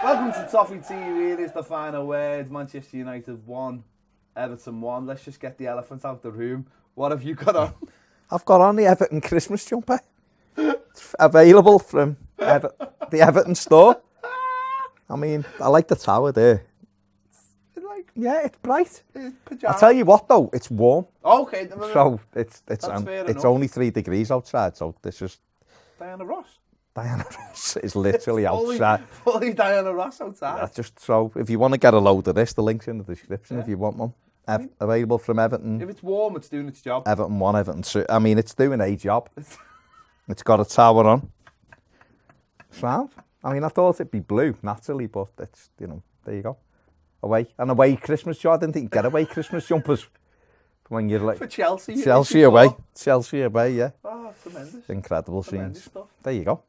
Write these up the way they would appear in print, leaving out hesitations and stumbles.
Welcome to Toffee TV. It is the final word. Manchester United 1, Everton 1. Let's just get the elephant out the room. What have you got on? I've got on the Everton Christmas jumper. It's available from the Everton store. I mean, I like the tower there. Yeah, it's bright. I'll tell you what though, it's warm. Okay. So it's only 3 degrees outside, so this is... Diana Ross. Diana Ross is literally outside. Fully Diana Ross outside. That's just so, if you want to get a load of this, the link's in the description if you want one. Available from Everton. If it's warm, it's doing its job. Everton 1, Everton 2. I mean, it's doing a job. It's got a tower on. Sound? I mean, I thought it'd be blue, naturally, but it's, you know, there you go. Away Christmas jumper. I didn't think you get away Christmas jumpers. When you're like... For Chelsea. Chelsea away, yeah. Oh, tremendous. Incredible tremendous scenes. Stuff. There you go.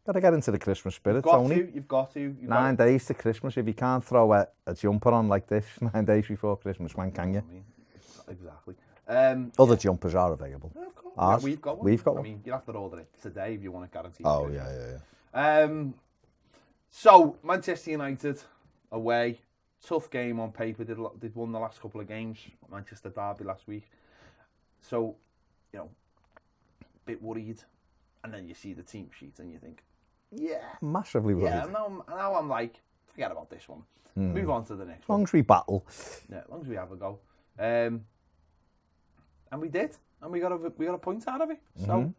Gotta get into the Christmas spirit. You've got to. 9 days to Christmas. If you can't throw a jumper on like this 9 days before Christmas, when can you? I mean, exactly. Other jumpers are available. Yeah, of course. Ours? Yeah, we've got one. I mean, you'll have to order it today if you want to guarantee. Oh, yeah. So, Manchester United away. Tough game on paper. They'd won the last couple of games. Manchester derby last week. So, you know, a bit worried. And then you see the team sheet and you think, yeah. Massively worried. Yeah, now I'm like, forget about this one. Move on to the next one. As long as we battle. Yeah, as long as we have a go. And we did. And we got a point out of it. So,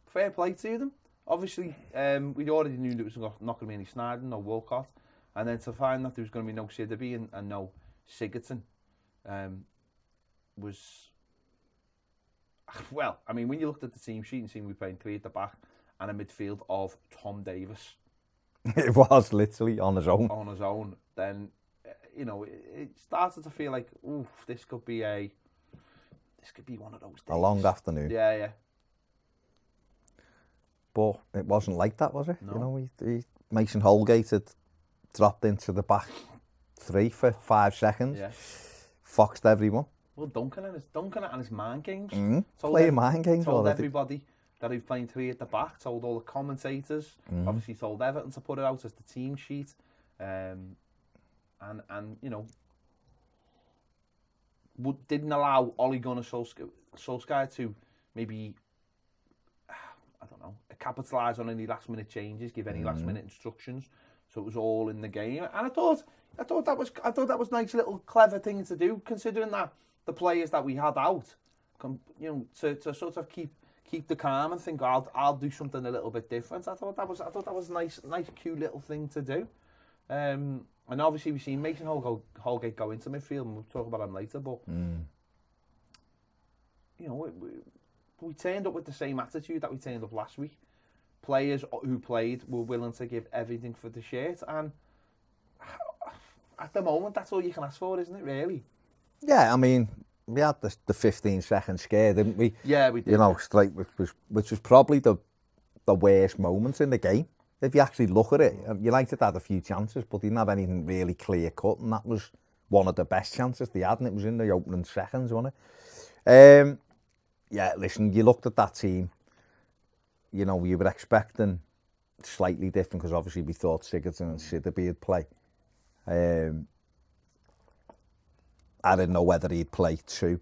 fair play to them. Obviously, we already knew there was not going to be any Sneijder, no Walcott. And then to find that there was going to be no Sidderby and no Sigurdsson was... Well, I mean, when you looked at the team sheet and seen we playing 3 at the back and a midfield of Tom Davies. It was literally on his own. On his own. Then, you know, it started to feel like, oof, this could be one of those days. A long afternoon. Yeah. But it wasn't like that, was it? No. You know, Mason Holgate had dropped into the back 3 for 5 seconds. Yeah. Foxed everyone. Well, Duncan and his mind games. Playing mind games told already. Everybody that he's playing 3 at the back. Told all the commentators. Obviously told Everton to put it out as the team sheet. And you know, didn't allow Ole Gunnar Solskjaer to maybe, I don't know, capitalise on any last minute changes, give any last minute instructions. So it was all in the game, and I thought that was nice little clever thing to do, considering that the players that we had out, you know, to sort of keep the calm and think I'll do something a little bit different. I thought that was nice cute little thing to do. And obviously we've seen Mason Holgate go into midfield, and we'll talk about him later. But you know, we turned up with the same attitude that we turned up last week. Players who played were willing to give everything for the shirt, and at the moment, that's all you can ask for, isn't it, really? Yeah, I mean, we had the 15-second scare, didn't we? Yeah, we did. You know, straight, which was probably the worst moment in the game. If you actually look at it, United had a few chances, but they didn't have anything really clear-cut, and that was one of the best chances they had, and it was in the opening seconds, wasn't it? Yeah, listen, you looked at that team, you know, we were expecting slightly different, because obviously we thought Sigurdsson and Sidderby would play. I didn't know whether he'd play two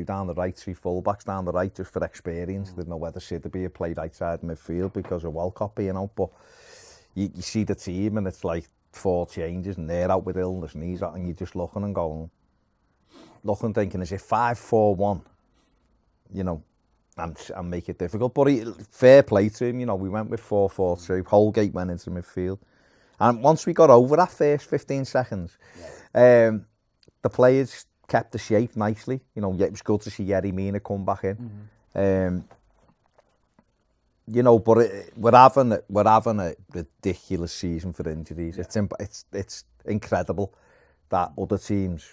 down the right, 2 full-backs down the right, just for experience. Didn't know whether Sidderby had played outside midfield because of Walcott being out, but you see the team and it's like 4 changes and they're out with illness and he's out, and you're just looking and thinking, is it 5-4-1? You know, and make it difficult. But fair play to him, you know, we went with 4-4-2. Holgate went into midfield. And once we got over that first 15 seconds, the players kept the shape nicely. You know, it was good to see Yerry Mina come back in. You know, but we're having a ridiculous season for injuries. Yeah. It's incredible that other teams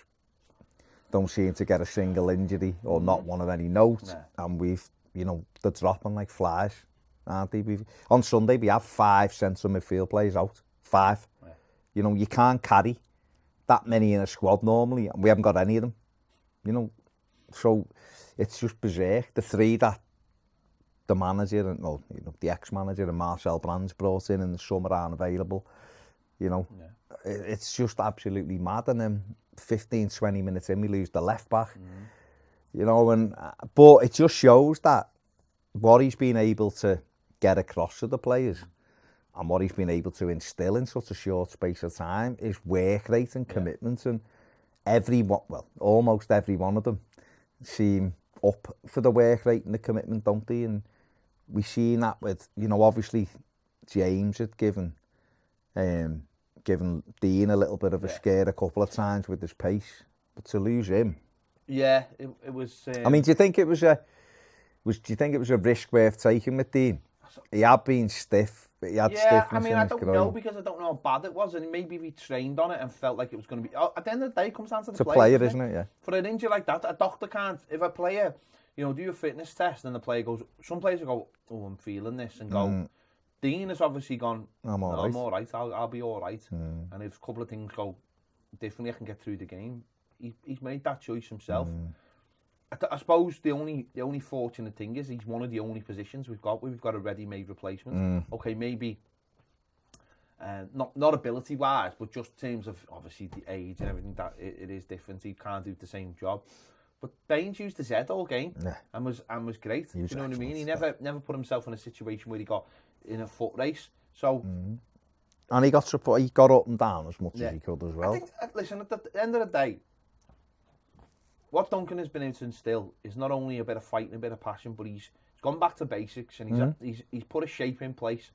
don't seem to get a single injury or not one of any note. Yeah. And we've, you know, they're dropping like flies, aren't they? On Sunday we have 5 central midfield players out. 5. Yeah. You know, you can't carry that many in a squad normally, and we haven't got any of them. You know, so it's just berserk. The 3 that the manager and the ex-manager and Marcel Brands brought in the summer aren't available. you know. It's just absolutely mad. And then 15, 20 minutes in, we lose the left back, you know. And but it just shows that what he's been able to get across to the players and what he's been able to instill in such a short space of time is work rate and commitment. And almost every one of them seem up for the work rate and the commitment, don't they? And we've seen that with, you know, obviously James had given Dean a little bit of a scare a couple of times with his pace, but to lose him, it was. I mean, do you think it was a risk worth taking with Dean? He had been stiff. He had stiffness. I mean, in I his don't groin. know, because I don't know how bad it was, and maybe we trained on it and felt like it was going to be. At the end of the day, it comes down to the player, isn't it? Yeah. For an injury like that, a doctor can't. If a player, you know, do a fitness test and the player goes, some players will go, "Oh, I'm feeling this," and go. Dean has obviously gone, I'm all right, I'll be all right. And if a couple of things go differently, I can get through the game. He's made that choice himself. I suppose the only fortunate thing is he's one of the only positions we've got where we've got a ready-made replacement. Okay, maybe not ability-wise, but just in terms of obviously the age and everything, that it is different. He can't do the same job. But Baines used his head all game and was great. Do you know what I mean? He never put himself in a situation where he got in a foot race. So, and he got up and down as much as he could as well. I think, listen, at the end of the day, what Duncan has been able to instill is not only a bit of fight and a bit of passion, but he's gone back to basics, and he's put a shape in place.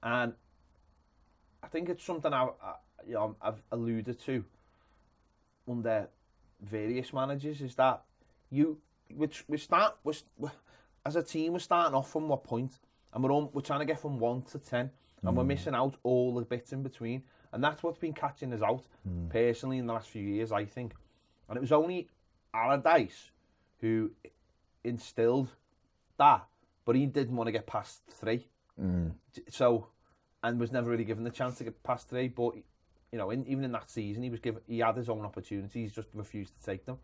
And I think it's something I've alluded to under various managers, is that as a team, we're starting off from what point, and we're trying to get from 1 to 10, and we're missing out all the bits in between, and that's what's been catching us out personally in the last few years, I think. And it was only Allardyce who instilled that, but he didn't want to get past 3. So, and was never really given the chance to get past 3. But you know, even in that season, he had his own opportunities, just refused to take them.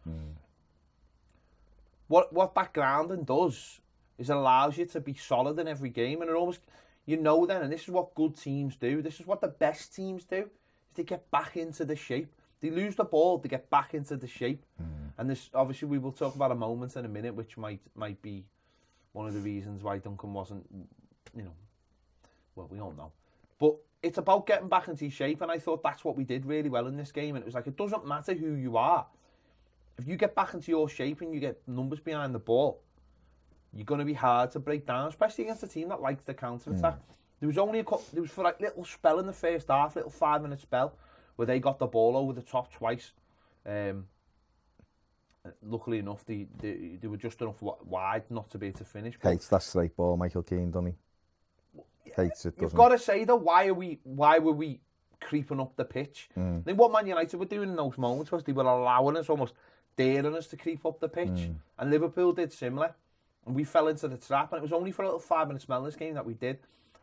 What that grounding does is it allows you to be solid in every game, and it almost, you know, then, and this is what good teams do. This is what the best teams do, is they get back into the shape. They lose the ball, they get back into the shape. And this, obviously, we will talk about a moment in a minute, which might be one of the reasons why Duncan wasn't, you know, well, we all know. But it's about getting back into shape, and I thought that's what we did really well in this game. And it was like, it doesn't matter who you are. If you get back into your shape and you get numbers behind the ball, you're going to be hard to break down, especially against a team that likes the counter-attack. There was for like little spell in the first half, little 5-minute spell, where they got the ball over the top twice. Luckily enough, they were just enough wide not to be able to finish. Hates that straight ball, Michael Keane, doesn't he? Hates it, doesn't he? You've got to say, though, why were we creeping up the pitch? I think what Man United were doing in those moments was they were allowing us, almost daring us to creep up the pitch. And Liverpool did similar. And we fell into the trap, and it was only for a little 5-minute spell in this game that we did.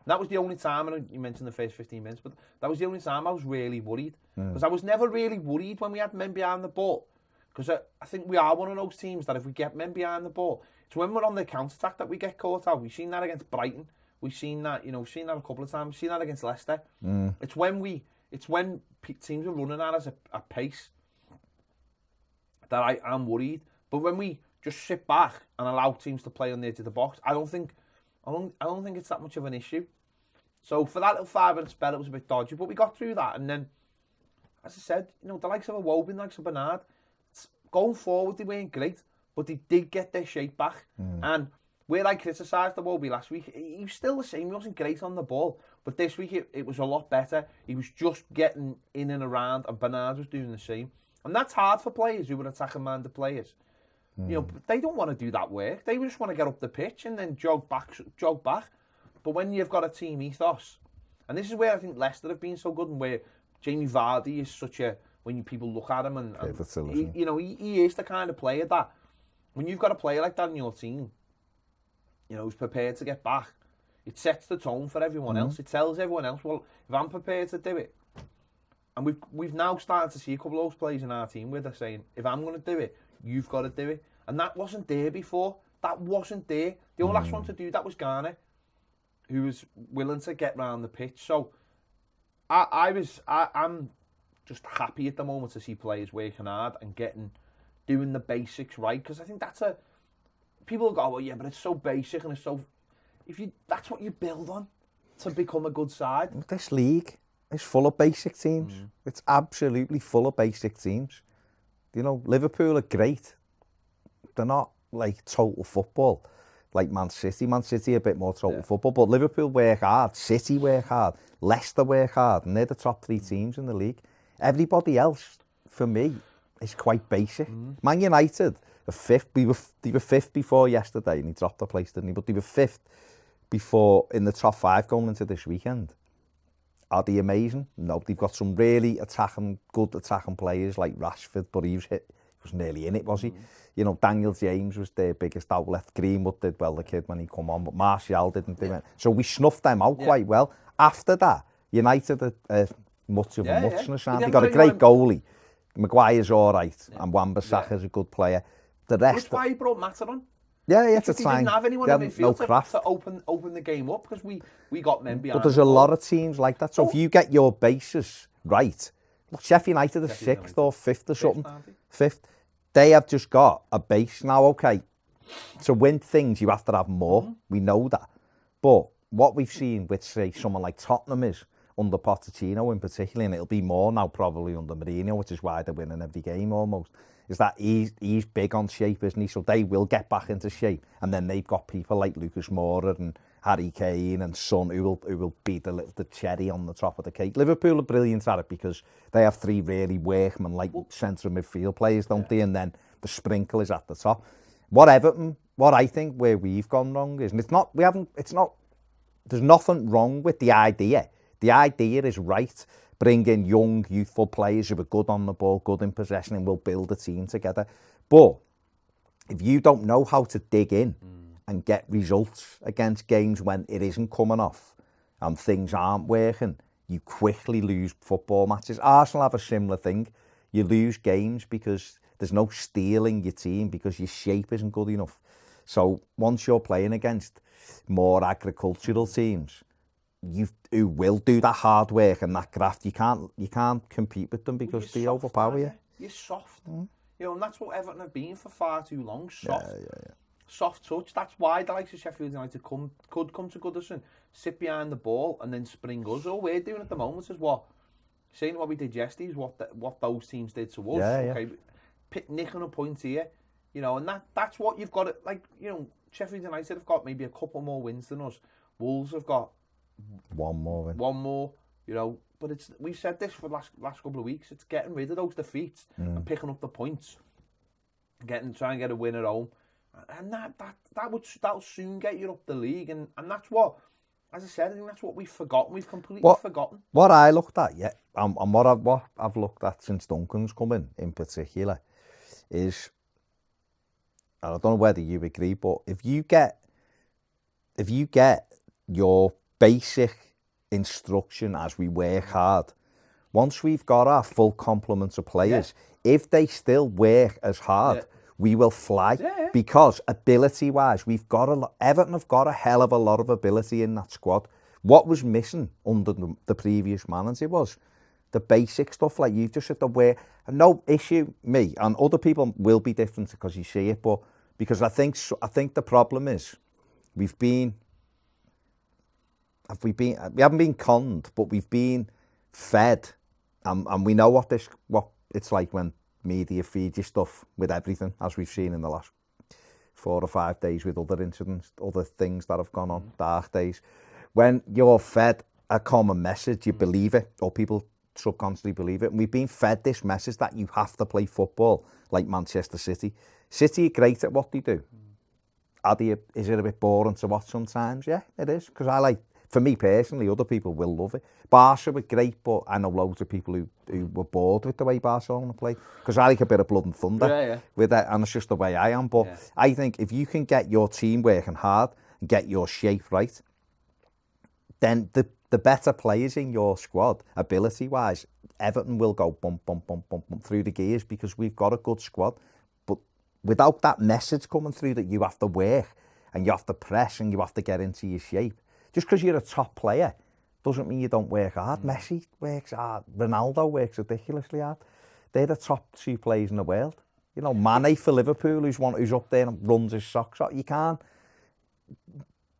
And that was the only time, and you mentioned the first 15 minutes, but that was the only time I was really worried. Because I was never really worried when we had men behind the ball. Because I think we are one of those teams that if we get men behind the ball, it's when we're on the counter-attack that we get caught out. We've seen that against Brighton. We've seen that, we've seen that a couple of times. We've seen that against Leicester. It's when teams are running at us at pace that I am worried. But when we just sit back and allow teams to play on the edge of the box, I don't think it's that much of an issue. So for that little 5-minute spell, it was a bit dodgy, but we got through that. And then, as I said, the likes of Iwobi, the likes of Bernard, going forward, they weren't great, but they did get their shape back. And where I criticised Iwobi last week, he was still the same. He wasn't great on the ball, but this week it was a lot better. He was just getting in and around, and Bernard was doing the same. And that's hard for players who were attacking-minded players. They don't want to do that work. They just want to get up the pitch and then jog back. But when you've got a team ethos, and this is where I think Leicester have been so good, and where Jamie Vardy is such a, when people look at him, and he is the kind of player that, when you've got a player like that in your team, who's prepared to get back, it sets the tone for everyone else. It tells everyone else, well, if I'm prepared to do it, and we've now started to see a couple of those players in our team where they're saying, if I'm going to do it, you've got to do it. And that wasn't there before. That wasn't there. The only last one to do that was Garner, who was willing to get round the pitch. So I'm just happy at the moment to see players working hard and doing the basics right, because I think people go, well, yeah, but it's so basic and it's so, that's what you build on to become a good side. This league is full of basic teams. It's absolutely full of basic teams. You know, Liverpool are great. They're not like total football, like Man City. Man City are a bit more total football, but Liverpool work hard, City work hard, Leicester work hard, and they're the top 3 teams in the league. Everybody else, for me, is quite basic. Man United are 5th. They were 5th before yesterday, and he dropped the place, didn't he? But they were 5th before in the top 5 going into this weekend. Are they amazing? No, they've got some really good attacking players like Rashford, but he was nearly in it, was he? You know, Daniel James was their biggest outlet. Greenwood did well, the kid, when he come on, but Martial didn't do it. So we snuffed them out quite well. After that, United are much of a muchness. They've got a great goalie. Maguire's all right, and Wan-Bissaka's a good player. The rest... That's why he brought Mata on. Yeah, to try. Didn't have anyone in midfield to open the game up, because we got men behind. But there's a lot of teams like that. So if you get your bases right, Sheffield United are 6th or 5th or something. 5th. They have just got a base now. Okay, to win things, you have to have more. We know that. But what we've seen with, say, someone like Tottenham is, under Pochettino in particular, and it'll be more now probably under Mourinho, which is why they're winning every game almost, is that he's big on shape, isn't he? So they will get back into shape, and then they've got people like Lucas Moura and Harry Kane and Son who will be the cherry on the top of the cake. Liverpool are brilliant at it because they have 3 really workman-like centre midfield players, don't they? And then the sprinkle is at the top. What I think where we've gone wrong is, and there's nothing wrong with the idea. The idea is right. Bring in young, youthful players who are good on the ball, good in possession, and we'll build a team together. But if you don't know how to dig in and get results against games when it isn't coming off and things aren't working, you quickly lose football matches. Arsenal have a similar thing. You lose games because there's no steel in your team, because your shape isn't good enough. So once you're playing against more agricultural teams, who will do that hard work and that graft, you can't compete with them because they overpower you. You're soft. You know, and that's what Everton have been for far too long. Soft. Soft touch. That's why the likes of Sheffield United could come to Goodison, sit behind the ball and then spring us. All we're doing at the moment is what we did yesterday is what those teams did to us. Okay, nicking a point here, you know, and that's what you've got. Like, you know, Sheffield United have got maybe a couple more wins than us. Wolves have got one more, you know, but we've said this for the last couple of weeks. It's getting rid of those defeats and picking up the points, trying to get a win at home, and that'll soon get you up the league, and that's what, as I said, I think that's what we've forgotten. We've completely forgotten. What I looked at, and what I've looked at since Duncan's come in particular, is, and I don't know whether you agree, but if you get your basic instruction as we work hard, once we've got our full complement of players, if they still work as hard, we will fly. Because ability-wise, Everton have got a hell of a lot of ability in that squad. What was missing under the previous manager was the basic stuff, like you've just said, no issue, me, and other people will be different because you see it, but because I think the problem is we haven't been conned, but we've been fed, and we know what it's like when media feed you stuff with everything, as we've seen in the last 4 or 5 days with other incidents, other things that have gone on, dark days. When you're fed a common message, you believe it, or people subconsciously believe it, and we've been fed this message that you have to play football like Manchester City. City are great at what they do. Is it a bit boring to watch sometimes? Yeah, it is, because for me personally, other people will love it. Barca were great, but I know loads of people who were bored with the way Barcelona play, because I like a bit of blood and thunder with that, and it's just the way I am. But I think if you can get your team working hard and get your shape right, then the better players in your squad, ability-wise, Everton will go bump, bump, bump, bump, bump through the gears, because we've got a good squad. But without that message coming through that you have to work and you have to press and you have to get into your shape, just because you're a top player doesn't mean you don't work hard. Messi works hard. Ronaldo works ridiculously hard. They're the top 2 players in the world. You know, Mane for Liverpool, who's up there and runs his socks off. You can't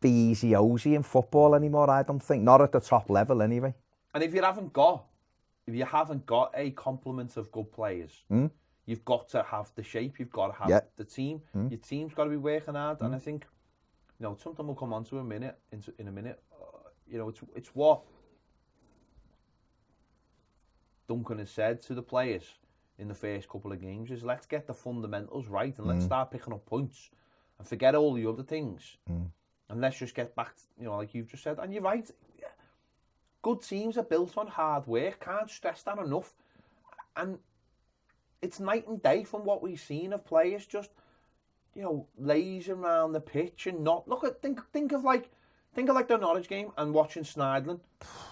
be easy-ozy in football anymore, I don't think. Not at the top level, anyway. And if you haven't got a complement of good players, you've got to have the shape. You've got to have the team. Your team's got to be working hard. And I think, you know, something we'll come on to in a minute. You know, it's what Duncan has said to the players in the first couple of games is let's get the fundamentals right and let's start picking up points and forget all the other things and let's just get back to, you know, like you've just said. And you're right, good teams are built on hard work. Can't stress that enough. And it's night and day from what we've seen of players just, you know, lazing around the pitch and not think of the Norwich game and watching Sneijderlin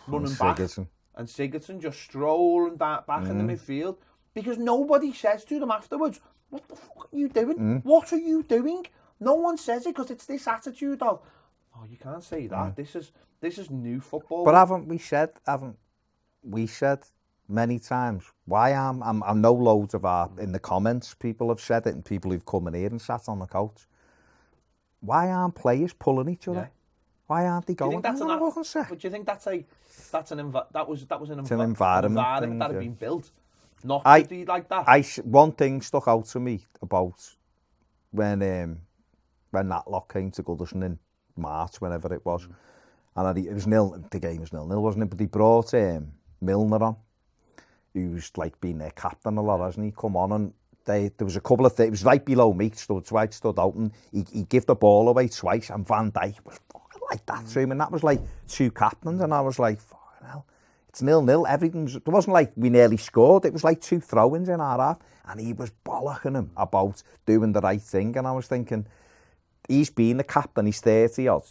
running back and Sigurdsson just strolling back in the midfield. Because nobody says to them afterwards, what the fuck are you doing? What are you doing? No one says it because it's this attitude of, oh, you can't say that. This is new football. But haven't we said many times, why I know loads of in the comments, people have said it and people who've come in here and sat on the couch. Why aren't players pulling each other? Yeah. Why aren't they going? But do you think that was an environment that had been built? Not to be like that. One thing stuck out to me about when that lot came to Goodison in March, whenever it was, and it was the game was 0-0, wasn't it? But he brought Milner on, who's like been their captain a lot, hasn't he? Come on, and there was a couple of things. It was right below me, stood out, and he gave the ball away twice, and Van Dijk was fucking like that to him, and that was like 2 captains, and I was like, fucking hell. It's 0-0. It wasn't like we nearly scored. It was like 2 throw-ins in our half, and he was bollocking him about doing the right thing. And I was thinking, he's been the captain. He's 30-odd.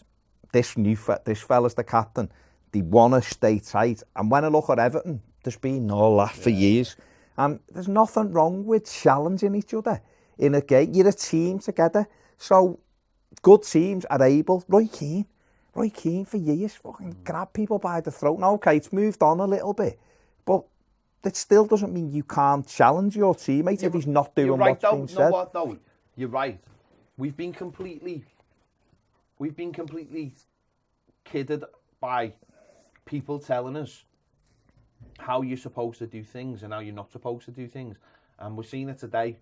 This fella's the captain. They want to stay tight. And when I look at Everton, there's been all that for years, and there's nothing wrong with challenging each other in a game. You're a team together, so good teams are able. Roy Keane for years fucking grabbed people by the throat. Now, okay, it's moved on a little bit, but that still doesn't mean you can't challenge your teammate if he's not doing what's being said. No, you're right. We've been completely kidded by people telling us how you're supposed to do things and how you're not supposed to do things. And we're seeing it today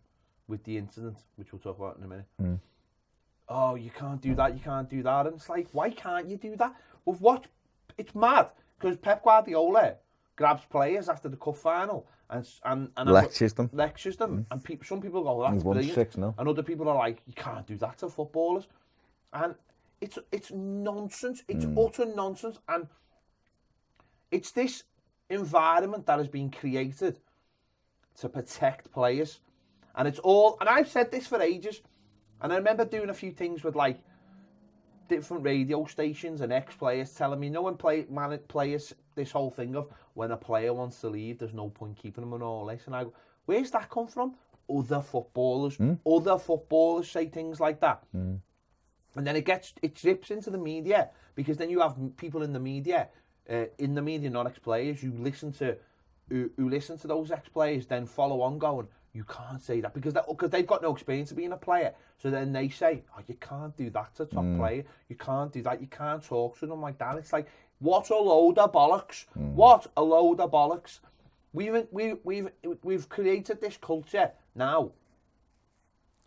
with the incident, which we'll talk about in a minute. Oh, you can't do that, you can't do that. And it's like, why can't you do that? We've watched, it's mad, because Pep Guardiola grabs players after the cup final and lectures them. And some people go, well, that's brilliant. 6-0. And other people are like, you can't do that to footballers. And it's nonsense. It's utter nonsense. And it's this environment that has been created to protect players. And it's all, and I've said this for ages, and I remember doing a few things with like different radio stations and ex-players telling me, when players, this whole thing of when a player wants to leave, there's no point keeping them and all this. And I go, where's that come from? Other footballers. Other footballers say things like that. And then it drips into the media, because then you have people in the media, not ex-players, who listen to those ex-players, then follow on going, you can't say that, because they've got no experience of being a player. So then they say, oh, you can't do that to a top player. You can't do that. You can't talk to them like that. It's like, what a load of bollocks. What a load of bollocks. We've created this culture now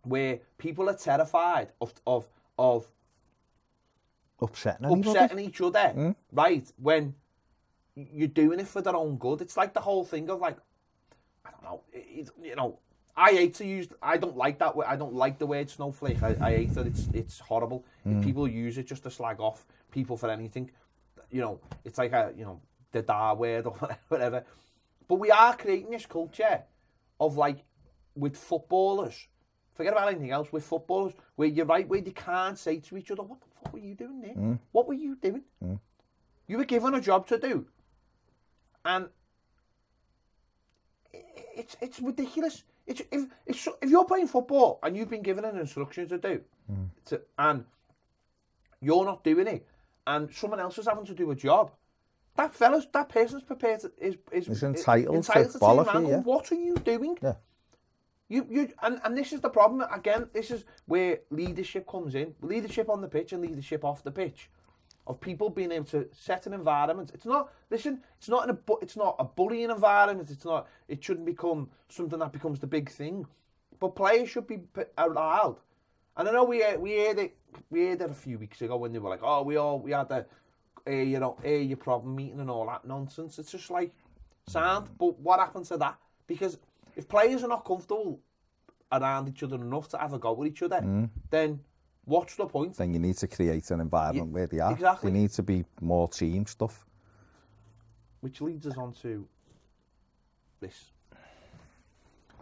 where people are terrified of upsetting each other, right? When you're doing it for their own good. It's like the whole thing of like, I don't know, I don't like that word. I don't like the word snowflake. I hate that. It's horrible. If people use it just to slag off people for anything, it's like the da word or whatever. But we are creating this culture of like, with footballers, forget about anything else, with footballers, where you're right, where they can't say to each other, what the fuck were you doing there? What were you doing? You were given a job to do. And it's ridiculous. If you're playing football and you've been given an instruction to do, and you're not doing it, and someone else is having to do a job, that person's prepared to, is entitled to turn bollock around. you, yeah. What are you doing? Yeah. And this is the problem. Again, this is where leadership comes in. Leadership on the pitch and leadership off the pitch. Of people being able to set an environment. It's not a bullying environment. It shouldn't become something that becomes the big thing. But players should be allowed. And I know we heard it a few weeks ago when they were like, oh, we had the air your problem meeting and all that nonsense. It's just like sound. But what happened to that? Because if players are not comfortable around each other enough to have a go with each other, then what's the point? Then you need to create an environment where they are. Exactly. There needs to be more team stuff. Which leads us on to this.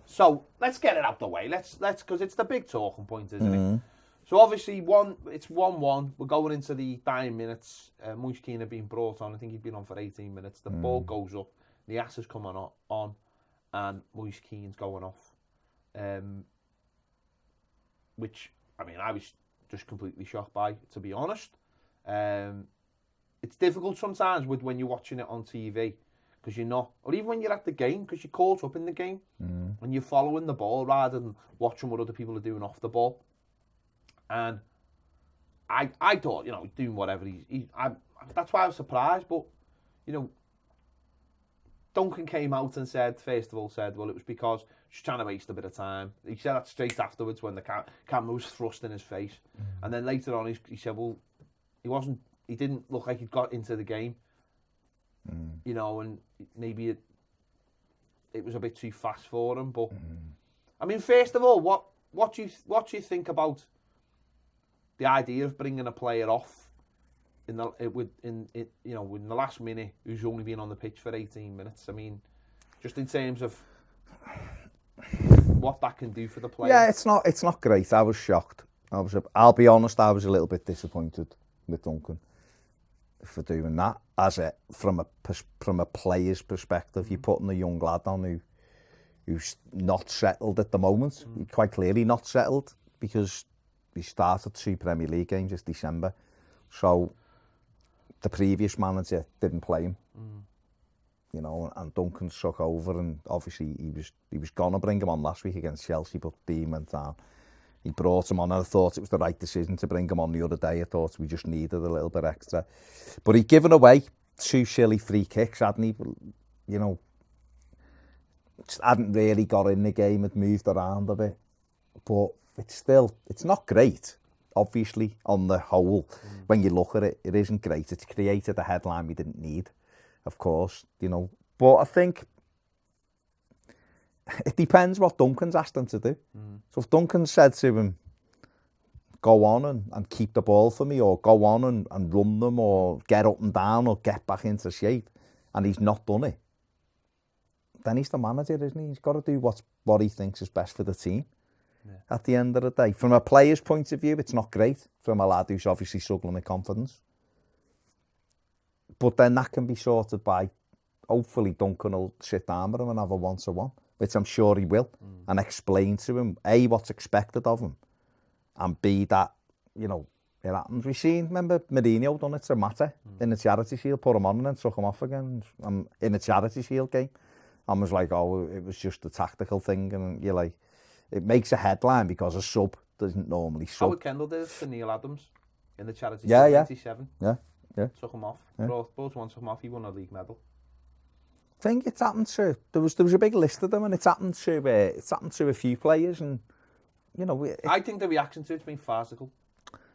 So let's get it out the way. Let's because it's the big talking point, isn't it? So obviously it's 1-1. We're going into the dying minutes. Moise Keane had been brought on. I think he'd been on for 18 minutes. The ball goes up. The ass is coming on, and Moise Keane's going off. Which I was just completely shocked by, to be honest. It's difficult sometimes when you're watching it on TV, because you're not, or even when you're at the game, because you're caught up in the game, and you're following the ball rather than watching what other people are doing off the ball. And I thought, doing whatever that's why I was surprised. But Duncan came out and said, well, it was because she's trying to waste a bit of time. He said that straight afterwards when the camera was thrust in his face. And then later on, he said, well, he didn't look like he'd got into the game. And maybe it was a bit too fast for him. But first of all, what do you think about the idea of bringing a player off in the last minute who's only been on the pitch for 18 minutes? Just in terms of what that can do for the player. Yeah, it's not great. I was shocked. I'll be honest, I was a little bit disappointed with Duncan for doing that. From a player's perspective, you're putting a young lad on who's not settled at the moment. Quite clearly not settled, because he started 2 Premier League games this December. So the previous manager didn't play him. And Duncan took over, and obviously he was going to bring him on last week against Chelsea, but Dean went down. He brought him on, and I thought it was the right decision to bring him on the other day. I thought we just needed a little bit extra. But he'd given away 2 silly free kicks, hadn't he? Just hadn't really got in the game, had moved around a bit. But it's not great, obviously, on the whole. When you look at it, it isn't great. It's created a headline we didn't need, of course, But I think it depends what Duncan's asked him to do. So if Duncan said to him, go on and keep the ball for me, or go on and run them, or get up and down, or get back into shape, and he's not done it, then he's the manager, isn't he? He's got to do what he thinks is best for the team. At the end of the day, from a player's point of view, it's not great. From a lad who's obviously struggling with confidence. But then that can be sorted by, hopefully Duncan will sit down with him and have a one-to-one, which I'm sure he will, and explain to him, A, what's expected of him, and B, that, it happens. We've seen, remember, Mourinho done it to Mata in the Charity Shield, put him on and then took him off again in a Charity Shield game. And was like, oh, it was just a tactical thing, and you're like, it makes a headline because a sub doesn't normally sub. Howard Kendall did it to Neil Adams in the Charity Shield 97. Yeah. Took him off. Both ones took him off. He won a league medal. I think it's happened to, there was a big list of them, and it's happened to a few players, and I think the reaction to it's been farcical.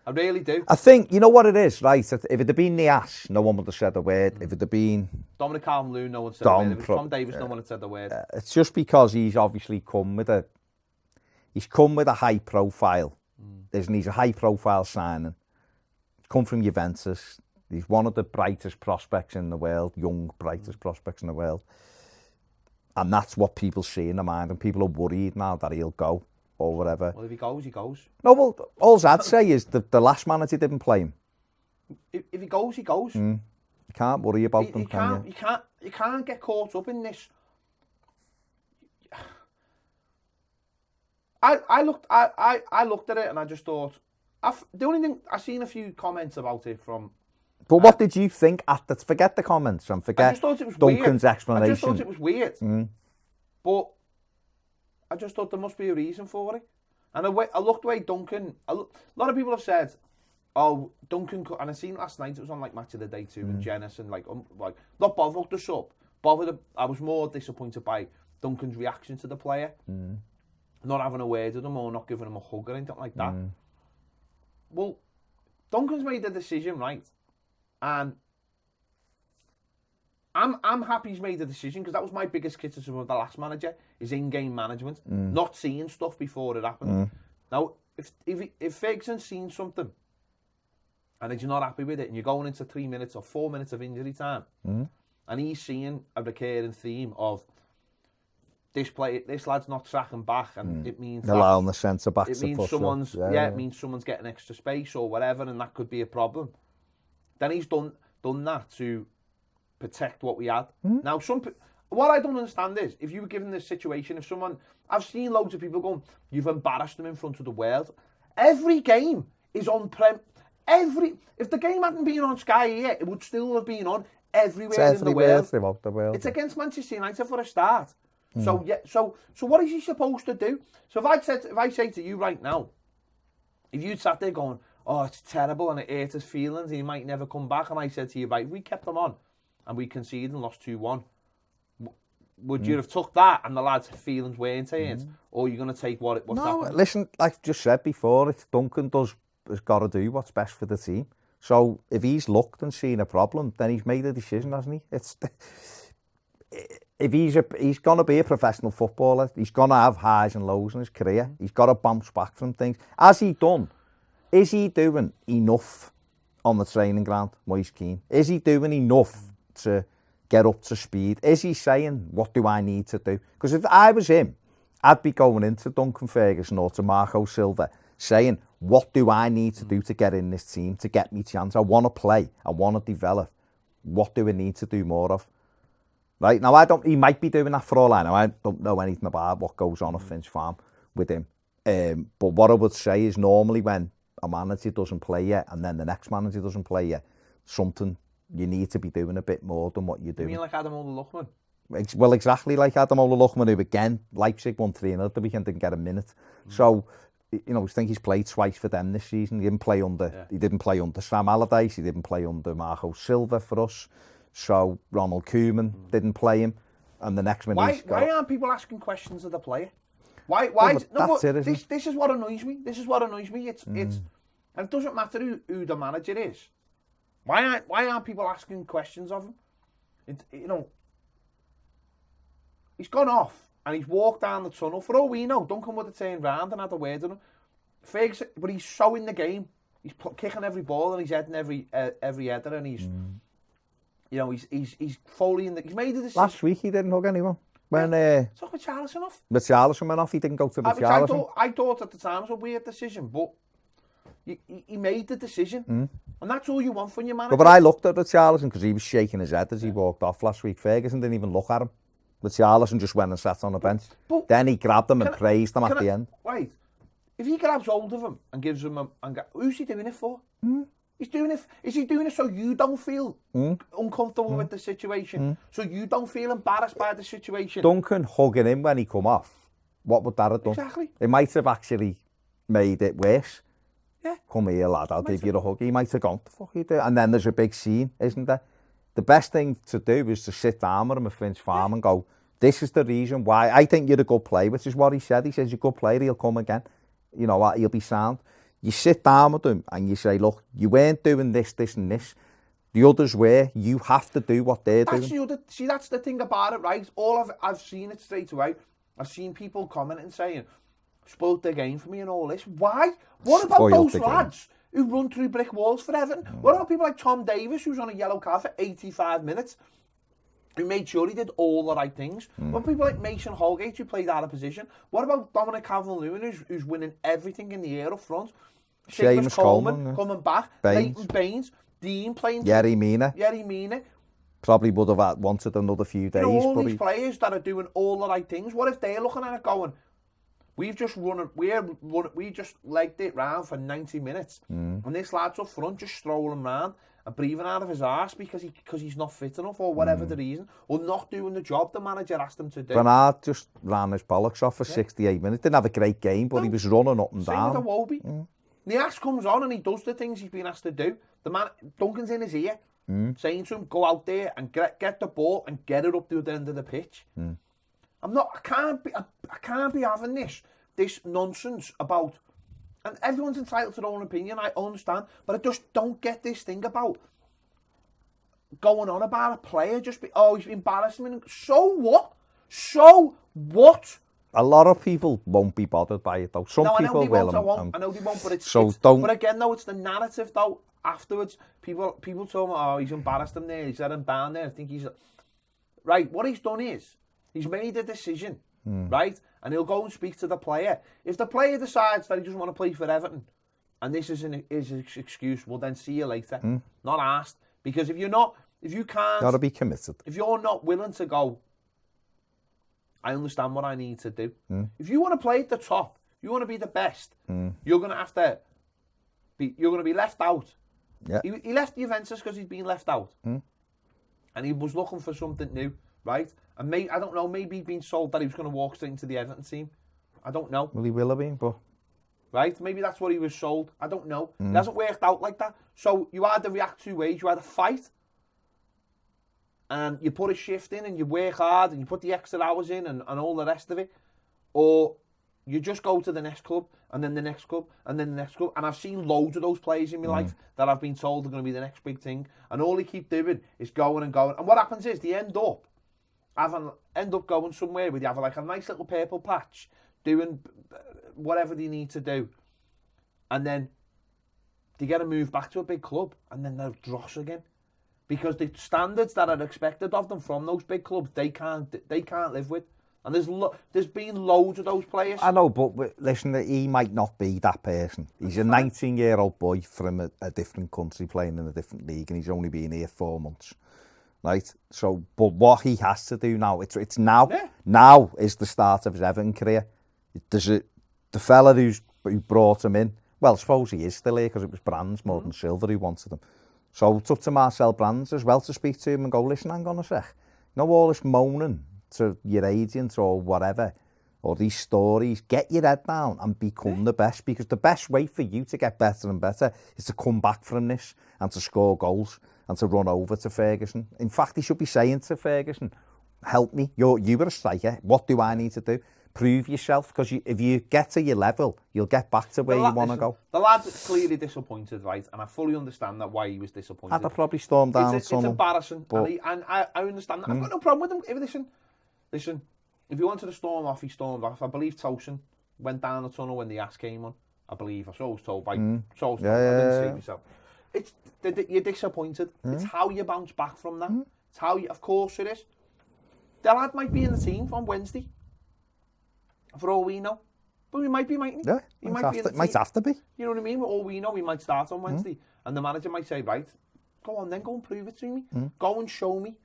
I really do. I think, you know what it is, right? If it had been Niasse, no one would have said a word. If it had been Dominic Calvert-Lewin, no one said a word. If it was Tom Davis, no one had said a word. It's just because he's obviously come with a high profile. He's a high profile signing. He's come from Juventus. He's one of the brightest prospects in the world, young brightest prospects in the world. And that's what people see in their mind, and people are worried now that he'll go or whatever. Well, if he goes, he goes. No, well, all I'd say is the last manager didn't play him. If he goes, he goes. You can't worry about them, can you? You can't get caught up in this. I looked at it and I just thought, the only thing, I've seen a few comments about it from But what did you think after? Forget the comments and forget I just thought it was Duncan's weird. explanation. I just thought it was weird. But I just thought there must be a reason for it. And I looked the way Duncan... A lot of people have said, oh, Duncan... And I seen last night, it was on like Match of the Day too, and Jennings, and like not bothered the sub. I was more disappointed by Duncan's reaction to the player. Not having a word with him or not giving him a hug or anything like that. Well, Duncan's made a decision, right? And I'm happy he's made a decision, because that was my biggest criticism of the last manager, is in-game management, not seeing stuff before it happened. Now, if Ferguson's seen something and he's not happy with it, and you're going into 3 minutes or 4 minutes of injury time, and he's seeing a recurring theme of this lad's not tracking back, and it means allowing the centre back it to means push someone's up. it means someone's getting extra space or whatever, and that could be a problem. Then he's done that to protect what we had. Now, what I don't understand is, if you were given this situation, if someone, I've seen loads of people going, you've embarrassed them in front of the world. Every game is on if the game hadn't been on Sky here, it would still have been on everywhere in the world. Throughout the world. It's against Manchester United for a start. So so what is he supposed to do? So if I say to you right now, if you'd sat there going, oh, it's terrible and it hurt his feelings, he might never come back, and I said to you, right, we kept him on and we conceded and lost 2-1, would you have took that and the lad's feelings weren't hurt, or are you going to take what's happening? Listen, like I just said before, it's Duncan has got to do what's best for the team. So if he's looked and seen a problem, then he's made a decision, hasn't he? If he's going to be a professional footballer, he's going to have highs and lows in his career. He's got to bounce back from things. Has he done? Is he doing enough on the training ground, Moise Keane? Is he doing enough to get up to speed? Is he saying, what do I need to do? Because if I was him, I'd be going into Duncan Ferguson or to Marco Silva saying, what do I need to do to get in this team, to get me chance? I want to play. I want to develop. What do I need to do more of? Right, now he might be doing that for all I know. I don't know anything about what goes on at Finch Farm with him. But what I would say is, normally when a manager doesn't play yet and then the next manager doesn't play yet, something you need to be doing a bit more than what you're doing. You mean like Adam Ola-Luckman? Well, exactly like Adam Ola-Luckman, who again, Leipzig won 3-0 the weekend, didn't get a minute. So, I think he's played twice for them this season. He didn't play under Sam Allardyce, he didn't play under Marco Silva for us. So Ronald Koeman didn't play him, and the next minute why aren't people asking questions of the player? Why? This is what annoys me. It's and it doesn't matter who the manager is. Why aren't people asking questions of him? He's gone off and he's walked down the tunnel. For all we know, Duncan would have turned round and had a word with him. Ferguson, but he's so in the game. He's kicking every ball and he's heading every header, and he's. He's fully in the... He's made a decision. Last week he didn't hug anyone. When took Richarlison off. Richarlison went off, he didn't go to Richarlison. I thought at the time it was a weird decision, but he made the decision. And that's all you want from your manager. But I looked at Richarlison because he was shaking his head as he walked off last week. Ferguson didn't even look at him. Richarlison just went and sat on the bench. Then he grabbed him and praised him at the end. Wait, if he grabs hold of him and gives him who's he doing it for? He's doing it. Is he doing it so you don't feel uncomfortable with the situation? So you don't feel embarrassed by the situation? Duncan hugging him when he come off, what would that have done? Exactly. It might have actually made it worse. Yeah. Come here, lad, I'll give you a hug. He might have gone, the fuck you do? And then there's a big scene, isn't there? The best thing to do is to sit down with him at Finch Farm and go, this is the reason why I think you're a good player, which is what he said. He says you're a good player, he'll come again. You know what, he'll be sound. You sit down with them and you say, look, you weren't doing this, this and this. The others were. You have to do what they're doing. That's the thing about it, right? I've seen it straight away. I've seen people commenting saying, spoiled the game for me and all this. Why? What about those lads who run through brick walls for Everton? What about people like Tom Davis, who's on a yellow card for 85 minutes, who made sure he did all the right things? What about people like Mason Holgate, who played out of position? What about Dominic Calvert-Lewin, who's winning everything in the air up front? Seamus Coleman coming back, Leighton Baines, Dean playing. Yerry Mina. Probably would have wanted another few days. All these players that are doing all the right things. What if they're looking at it going, we just legged it round for 90 minutes, and this lad's up front just strolling round, and breathing out of his arse because he's not fit enough or whatever the reason, or not doing the job the manager asked him to do. Bernard just ran his bollocks off for 68 minutes. Didn't have a great game, but he was running up and Same down. with Iwobi. Niasse comes on and he does the things he's been asked to do. The man, Duncan's in his ear, saying to him, go out there and get the ball and get it up to the end of the pitch. I can't be having this nonsense about, and everyone's entitled to their own opinion, I understand, but I just don't get this thing about going on about a player he's embarrassing me. So what? So what? A lot of people won't be bothered by it though. Some people will. I know they won't, but don't. But again, though, it's the narrative though. Afterwards, people tell me, oh, he's embarrassed him there. He's let him down there. I think he's right. What he's done is he's made a decision, right? And he'll go and speak to the player. If the player decides that he doesn't want to play for Everton, and this is his excuse, well then see you later. Not asked, because if you can't, gotta be committed. If you're not willing to go, I understand what I need to do. If you want to play at the top, you want to be the best, you're going to have to you're going to be left out. Yeah. He left Juventus because he's been left out. And he was looking for something new, right? And I don't know, maybe he'd been sold that he was going to walk straight into the Everton team. I don't know. Well, he will have been, but... Right? Maybe that's what he was sold. I don't know. It hasn't worked out like that. So you either react two ways. You either fight and you put a shift in and you work hard and you put the extra hours in and all the rest of it, or you just go to the next club and then the next club and then the next club. And I've seen loads of those players in my life that I've been told are going to be the next big thing, and all they keep doing is going and going. And what happens is they end up going somewhere where they have like a nice little purple patch doing whatever they need to do, and then they get a move back to a big club and then they're dross again. Because the standards that are expected of them from those big clubs, they can't live with. And there's been loads of those players. I know, but listen, he might not be that person. He's a 19-year-old boy from a different country playing in a different league, and he's only been here 4 months, right? So, but what he has to do now, it's now. Yeah. Now is the start of his Everton career. The fella who brought him in, well, I suppose he is still here because it was Brands more than Silver who wanted him. So it's up to Marcel Brands as well to speak to him and go, listen, hang on a sec. You know all this moaning to your agent or whatever, or these stories, get your head down and become the best, because the best way for you to get better and better is to come back from this and to score goals and to run over to Ferguson. In fact, he should be saying to Ferguson, help me, you were a striker, what do I need to do? Prove yourself, because if you get to your level, you'll get back to where you want to go. The lad's clearly disappointed, right? And I fully understand that why he was disappointed. I'd have probably stormed down It's embarrassing, but... and I understand that. I've got no problem with him. Listen, if he wanted to storm off, he stormed off. I believe Tosin went down the tunnel when the ass came on. I believe. I was told by Tosin. I didn't see myself. You're disappointed. It's how you bounce back from that. It's how you, of course it is. The lad might be in the team on Wednesday. For all we know. But we might be, mightn't he? Yeah, he might have to be. You know what I mean? For all we know, we might start on Wednesday. And the manager might say, right, go on then, go and prove it to me. Go and show me.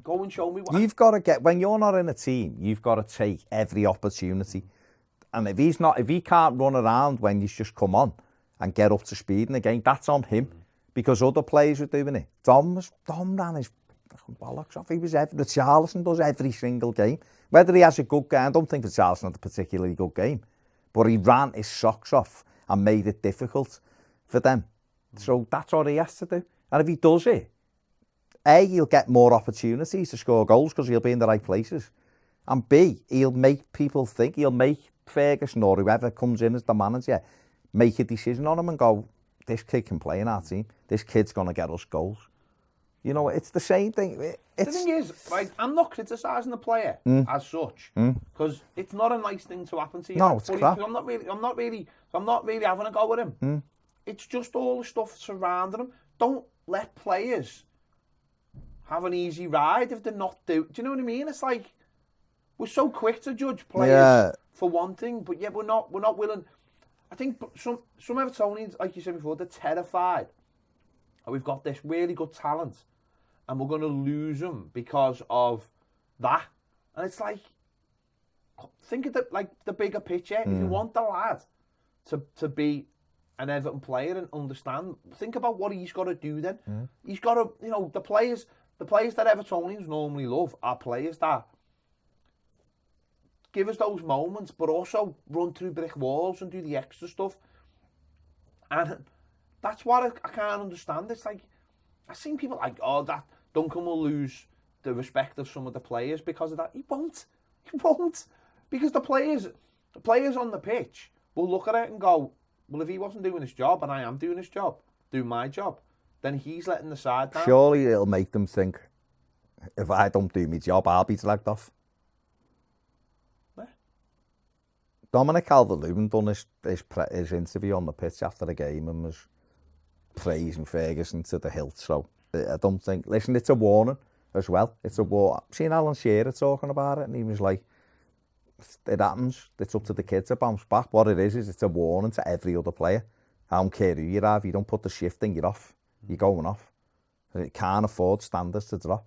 Go and show me what... You've got to get... When you're not in a team, you've got to take every opportunity. And if he can't run around when he's just come on and get up to speed in the game, that's on him. Because other players are doing it. Dom ran his bollocks off. He was Richarlison does every single game. Whether he has a good game, I don't think Richarlison had a particularly good game, but he ran his socks off and made it difficult for them. So that's what he has to do. And if he does it, A, he'll get more opportunities to score goals because he'll be in the right places. And B, he'll make people think, he'll make Ferguson or whoever comes in as the manager make a decision on him and go, this kid can play in our team. This kid's going to get us goals. You know, it's the same thing. The thing is, right, I'm not criticising the player as such, because it's not a nice thing to happen to you. No, it's crap. I'm not really having a go with him. It's just all the stuff surrounding him. Don't let players have an easy ride if they're not do you know what I mean? It's like we're so quick to judge players for one thing, but yet we're not willing. I think some Evertonians, like you said before, they're terrified. And we've got this really good talent, and we're going to lose them because of that. And it's like, think of the bigger picture. If you want the lad to be an Everton player and understand. Think about what he's got to do then. He's got to, you know, the players that Evertonians normally love are players that give us those moments, but also run through brick walls and do the extra stuff. And that's what I can't understand. It's like, I've seen people like, oh, that Duncan will lose the respect of some of the players because of that. He won't. He won't. Because the players on the pitch will look at it and go, well, if he wasn't doing his job and I am doing his job, doing my job, then he's letting the side down. Surely it'll make them think, if I don't do my job, I'll be dragged off. Yeah. Dominic Calvert-Lewin done his interview on the pitch after the game and was praising Ferguson to the hilt. So I don't think... Listen, it's a warning as well. It's a war. I've seen Alan Shearer talking about it and he was like, it happens. It's up to the kids to bounce back. What it is it's a warning to every other player. I don't care who you have. You don't put the shift in, you're off. You're going off. It can't afford standards to drop.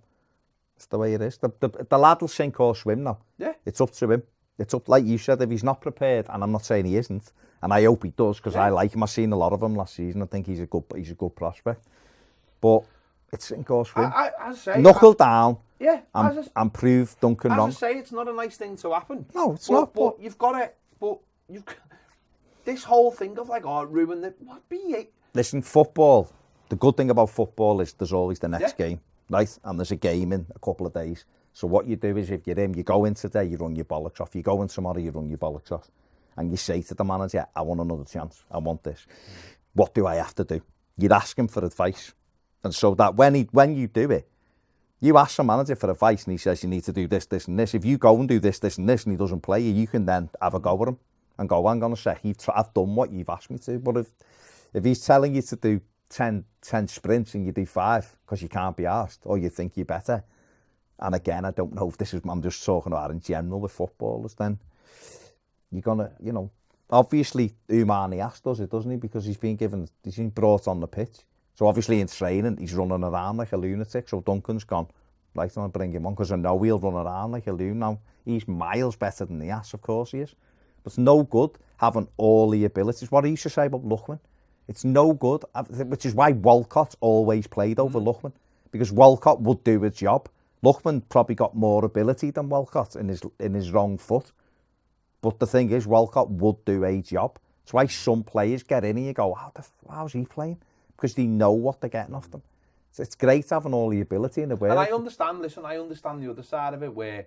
It's the way it is. The lad will sink or swim now. Yeah. It's up to him. It's up, like you said, if he's not prepared, and I'm not saying he isn't, and I hope he does, because I like him. I've seen a lot of him last season. I think he's a good prospect. But it's sink or swim. I say, knuckle down. Yeah. And prove Duncan wrong. As I say, it's not a nice thing to happen. No, it's not. But you've got it. But this whole thing of like, oh, ruin the what be it? Listen, football. The good thing about football is there's always the next game, right? And there's a game in a couple of days. So what you do is, if you're in, you go in today, you run your bollocks off. You go in tomorrow, you run your bollocks off, and you say to the manager, "I want another chance. I want this. What do I have to do?" You'd ask him for advice, and so that when you do it, you ask the manager for advice, and he says you need to do this, this, and this. If you go and do this, this, and this, and he doesn't play you, you can then have a go at him and go, "I'm going to say I've done what you've asked me to." But if he's telling you to do 10 sprints and you do 5 because you can't be asked or you think you're better, and again, I don't know if this is, I'm just talking about in general with footballers, then you're gonna, you know, obviously Oumar Niasse does it, doesn't he? Because he's been brought on the pitch. So obviously in training, he's running around like a lunatic. So Duncan's gone, right, I'm going to bring him on because I know he'll run around like a loon. Now, he's miles better than Niasse, of course he is. But it's no good having all the abilities. What I used to say about Lookman, it's no good, which is why Walcott always played over Lookman, because Walcott would do his job. Lookman probably got more ability than Walcott in his wrong foot. But the thing is, Walcott would do a job. That's why some players get in and you go, how's he playing? Because they know what they're getting off them. So it's great having all the ability in the world. And I understand the other side of it where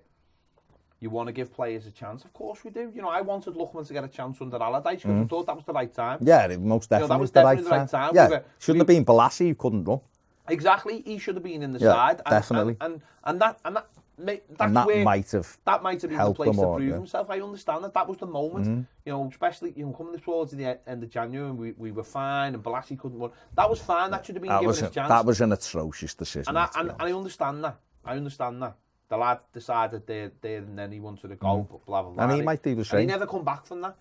you want to give players a chance. Of course we do. You know, I wanted Lookman to get a chance under Allardyce because I thought that was the right time. Yeah, most definitely, that was definitely the right time. Yeah, shouldn't have been Balassi who couldn't run. Exactly, he should have been in the side. And, definitely. And that might have been the place to prove himself. I understand that was the moment. You know, especially coming towards the end of January, and we were fine, and Balassi couldn't run. That was fine. That should have been given his chance. That was an atrocious decision. And I understand that. The lad decided there and then he wanted to go, but blah blah blah. And he might do the same. And he never come back from that.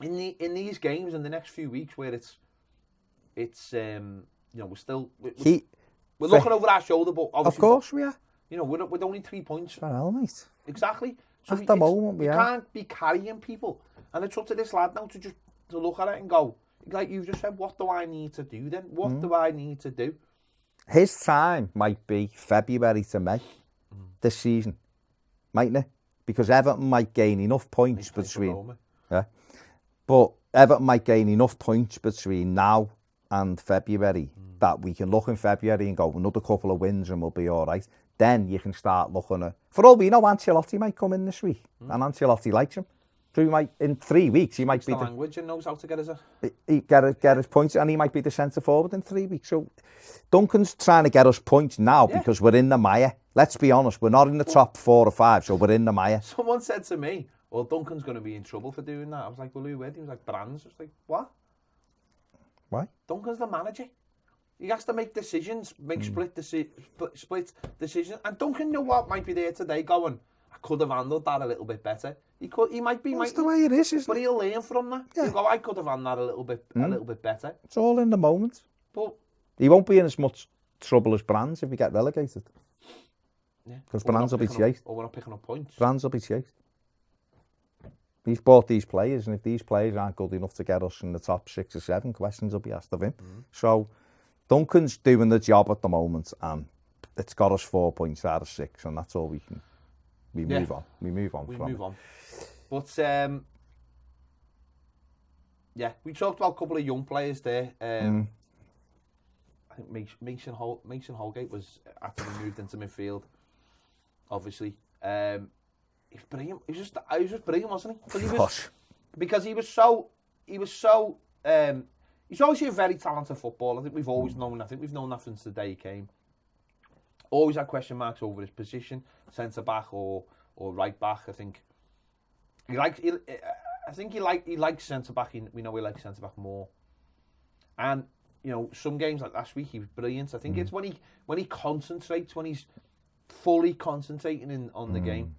In these games in the next few weeks, where it's you know, we're looking over our shoulder, but obviously, of course we are. You know, with only 3 points. Well, mate. Exactly. So at the moment, we can't be carrying people, and it's up to this lad now to look at it and go, like you've just said, what do I need to do then? What do I need to do? His time might be February to May this season, mightn't it? Because Everton might gain enough points between. Yeah. But Everton might gain enough points between now and February that we can look in February and go, another couple of wins and we'll be all right. Then you can start looking at, for all we know, Ancelotti might come in this week, and Ancelotti likes him. So he might, in 3 weeks, he might be the language and knows how to get his points, and he might be the centre forward in 3 weeks. So Duncan's trying to get us points now because we're in the mire. Let's be honest, we're not in the top 4 or 5, so we're in the mire. Someone said to me, well, Duncan's going to be in trouble for doing that. I was like, well, who would? He was like, Brands. I was like, what? Why? Duncan's the manager. He has to make decisions, make split decisions. And Duncan knew what might be there today going, I could have handled that a little bit better. He might be. That's the way it is, isn't it? But he'll learn from that. Yeah. He'll go, I could have handled that a little bit better. It's all in the moment. But he won't be in as much trouble as Brands if we get relegated. Yeah. Because Brands will be chased. Or we're not picking up points. Brands will be chased. He's bought these players, and if these players aren't good enough to get us in the top 6 or 7, questions will be asked of him. So Duncan's doing the job at the moment, and it's got us 4 points out of 6, and that's all we can. We move on. We move on. But yeah, we talked about a couple of young players there. I think Mason Holgate was actually moved into midfield. Obviously, he's brilliant. He was just brilliant, wasn't he? Because he was so. He's obviously a very talented footballer. I think we've always known. I think we've known that since the day he came. Always had question marks over his position, centre back or right back. I think he likes centre back. We know he likes centre back more. And you know, some games like last week he was brilliant. I think it's when he concentrates, when he's fully concentrating on the game.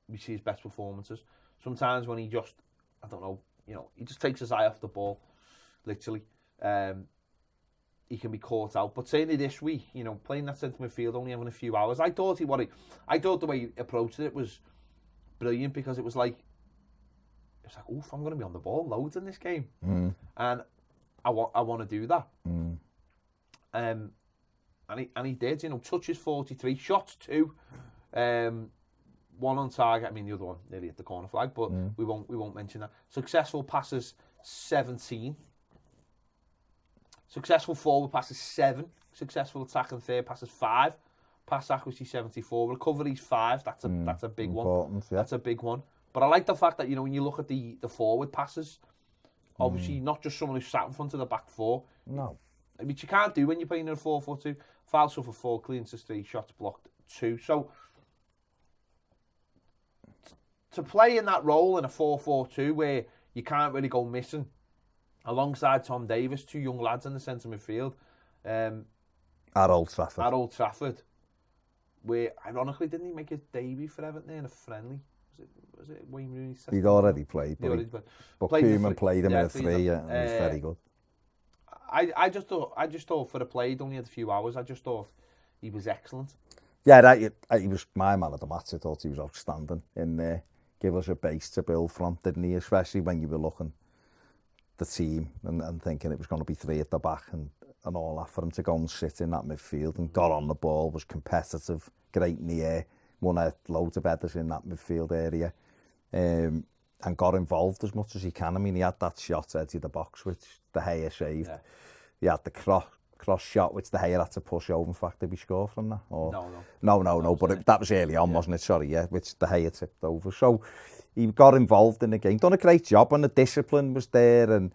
We see his best performances. Sometimes when he just, I don't know, you know, he just takes his eye off the ball, literally. He can be caught out. But certainly this week, you know, playing that centre midfield, only having a few hours, I thought the way he approached it was brilliant, because it was like, oof, I'm going to be on the ball loads in this game, and I want to do that. And he did. You know, touches 43, shots 2, one on target. I mean, the other one nearly at the corner flag, but we won't mention that. Successful passes 17. Successful forward passes 7. Successful attack and third passes 5. Pass accuracy 74. Recoveries 5. That's a big one. Yeah. That's a big one. But I like the fact that, you know, when you look at the forward passes, obviously not just someone who's sat in front of the back 4. No. Which you can't do when you're playing in a 4-4-2. Fouls suffer 4, clearances 3, shots blocked 2. So to play in that role in a 4-4-2 where you can't really go missing, alongside Tom Davis, 2 young lads in the centre midfield. At Old Trafford. Where, ironically, didn't he make his debut for Everton in a friendly? Was it Wayne Rooney? He'd already played. But Koeman played him in a 3, and he was very good. I just thought for the play, he'd only had a few hours, I just thought he was excellent. Yeah, he was my man of the match. I thought he was outstanding in there. Give us a base to build from, didn't he? Especially when you were looking the team and thinking it was going to be 3 at the back and all that, for him to go and sit in that midfield and got on the ball, was competitive, great in the air, won loads of headers in that midfield area, and got involved as much as he can. I mean, he had that shot edge of the box which De Gea saved. Yeah. He had the cross shot which De Gea had to push over. In fact, did we score from that? Or... No, but that was early on, wasn't it? Sorry, yeah, which De Gea tipped over. So he got involved in the game, done a great job, and the discipline was there, and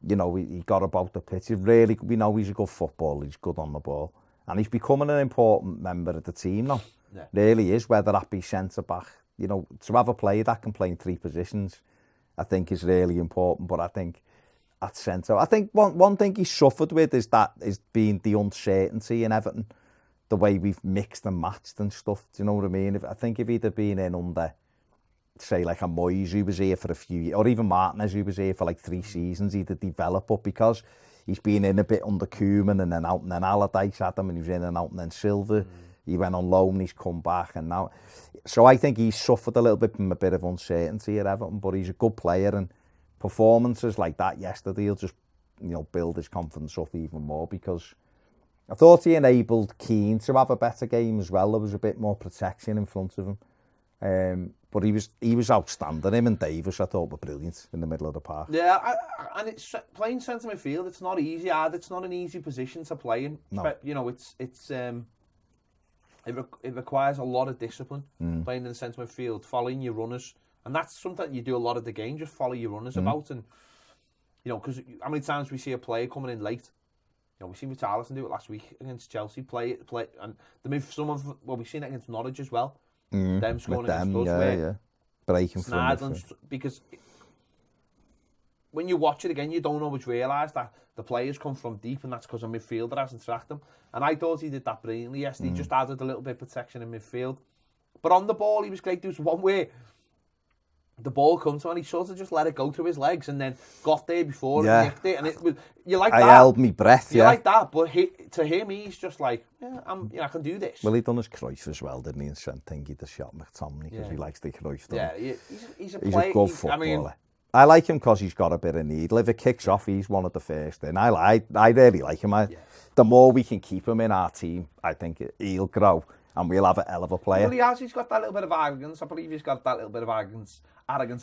you know, he got about the pitch. We know he's a good footballer, he's good on the ball, and he's becoming an important member of the team now. Yeah. Really is, whether that be centre back. You know, to have a player that can play in 3 positions, I think is really important. But I think at centre, I think one thing he's suffered with is being the uncertainty in Everton, the way we've mixed and matched and stuff. Do you know what I mean? I think if he'd have been in under, say, like a Moyes who was here for a few years, or even Martinez who was here for like 3 seasons, he'd have developed. But because he's been in a bit under Koeman and then out, and then Allardyce had him, and he was in and out, and then Silva, he went on loan, he's come back, and now, so I think he's suffered a little bit from a bit of uncertainty at Everton. But he's a good player, and performances like that yesterday will just, you know, build his confidence up even more, because I thought he enabled Keane to have a better game as well. There was a bit more protection in front of him. But he was outstanding. Him and Davis, I thought, were brilliant in the middle of the park. Yeah, and it's playing centre midfield. It's not easy. It's not an easy position to play in. No. You know, it requires a lot of discipline playing in the centre midfield, following your runners, and that's something you do a lot of the game. Just follow your runners about, and you know, because how many times we see a player coming in late. You know, we seen Richarlison do it last week against Chelsea. Play, and we've seen it against Norwich as well. Them scoring against us, breaking from because when you watch it again, you don't always realise that the players come from deep, and that's because a midfielder hasn't tracked them. And I thought he did that brilliantly yesterday. He just added a little bit of protection in midfield, but on the ball he was great. There was one where the ball come to him and he sort of just let it go through his legs and then got there before and nicked it. And it was, you like that. I held me breath, You like that, but to him, he's just like, I can do this. Well, he done his Cruyff as well, didn't he? And sent thingy to shot McTominay because he likes the Cruyff. He's a good footballer. I like him because he's got a bit of need. If it kicks off, he's one of the first in. I really like him. The more we can keep him in our team, I think he'll grow and we'll have a hell of a player. Well, he's got that little bit of arrogance. I believe he's got that little bit of arrogance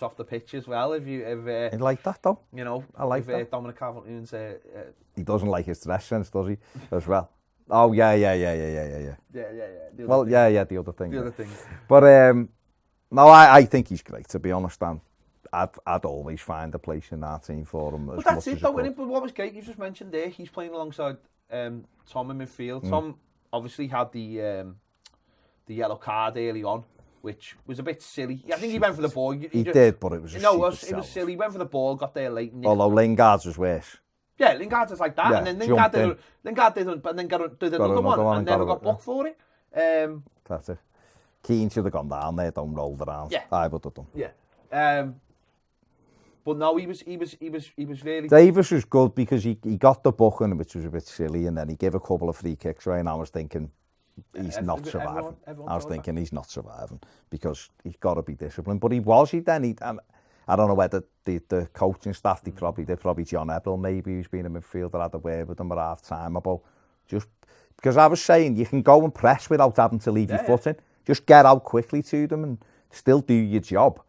off the pitch as well. If I like that though. You know, I like that. Dominic Calvert-Lewin's he doesn't like his dress sense, does he? As well. Oh yeah. Yeah. Well, the other thing. The other thing. But no, I think he's great. To be honest, I'd always find a place in our team for him. But that's it though, isn't it? But what was great, you just mentioned there, he's playing alongside Tom in midfield. Tom obviously had the yellow card early on, which was a bit silly. I think he went for the ball. He did, but it was it was silly. He went for the ball, got there late. Although Lingard's was worse. Yeah, Lingard's was like that, and then Lingard did another one and never got booked for it. That's it. Keane should have gone down there, don't roll around. Yeah, I would have done. Yeah. But no, he was really. Davis was good because he got the booking, which was a bit silly, and then he gave a couple of free kicks away, and I was thinking he's not surviving. I was thinking he's not surviving because he's got to be disciplined. But he was. And I don't know whether the coaching staff, they probably John Ebel maybe, who's been a midfielder, had a word with them at half time about just because I was saying you can go and press without having to leave your foot in. Just get out quickly to them and still do your job.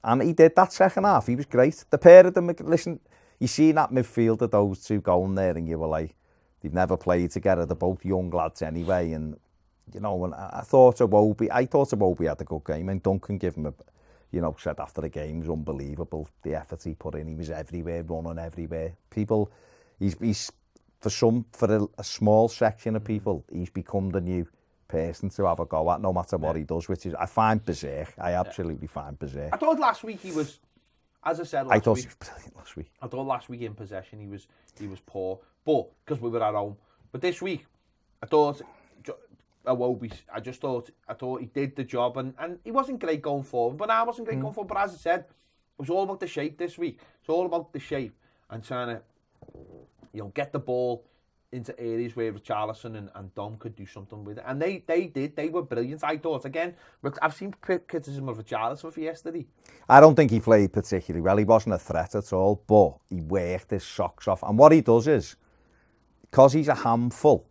And he did that second half. He was great. The pair of them, listen, you see that midfield of those two going there and you were like, they've never played together. They're both young lads anyway. And, you know, when I thought Iwobi had a good game. And Duncan gave him said after the game, it was unbelievable. The effort he put in. He was everywhere, running everywhere. People, he's for a small section of people, he's become the new person to have a go at, no matter what he does, which is I find berserk. I absolutely find berserk. I thought last week he was, as I said, I thought he was brilliant last week. I thought last week in possession he was poor, but because we were at home. But this week, I thought Iwobi, I thought he did the job, and he wasn't great going forward. But I wasn't great going forward. But as I said, it was all about the shape this week. It's all about the shape and trying to, get the ball into areas where Richarlison and Dom could do something with it. And they did. They were brilliant. I thought, again, I've seen criticism of Richarlison for yesterday. I don't think he played particularly well. He wasn't a threat at all, but he worked his socks off. And what he does is, because he's a handful,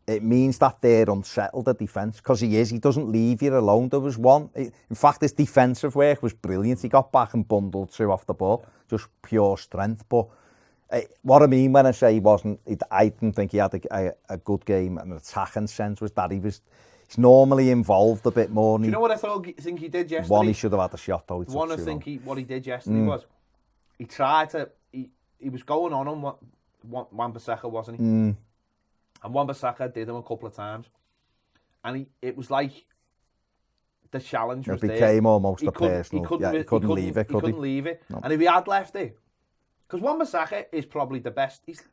it means that they're unsettled at defence, because he doesn't leave you alone. There was one, in fact, his defensive work was brilliant. He got back and bundled two off the ball, just pure strength. But what I mean when I say I didn't think he had a good game, an attacking sense, was that he's normally involved a bit more. Do you know what I think he did yesterday? One, he should have had a shot though. What he did yesterday was, he tried to, he was going on Wan-Bissaka, wasn't he? And Wan-Bissaka did him a couple of times. And it was like the challenge was there. It became almost a personal. He couldn't leave it, could he? Couldn't leave it. No. And if he had left it, because Wan-Bissaka is probably the best. He's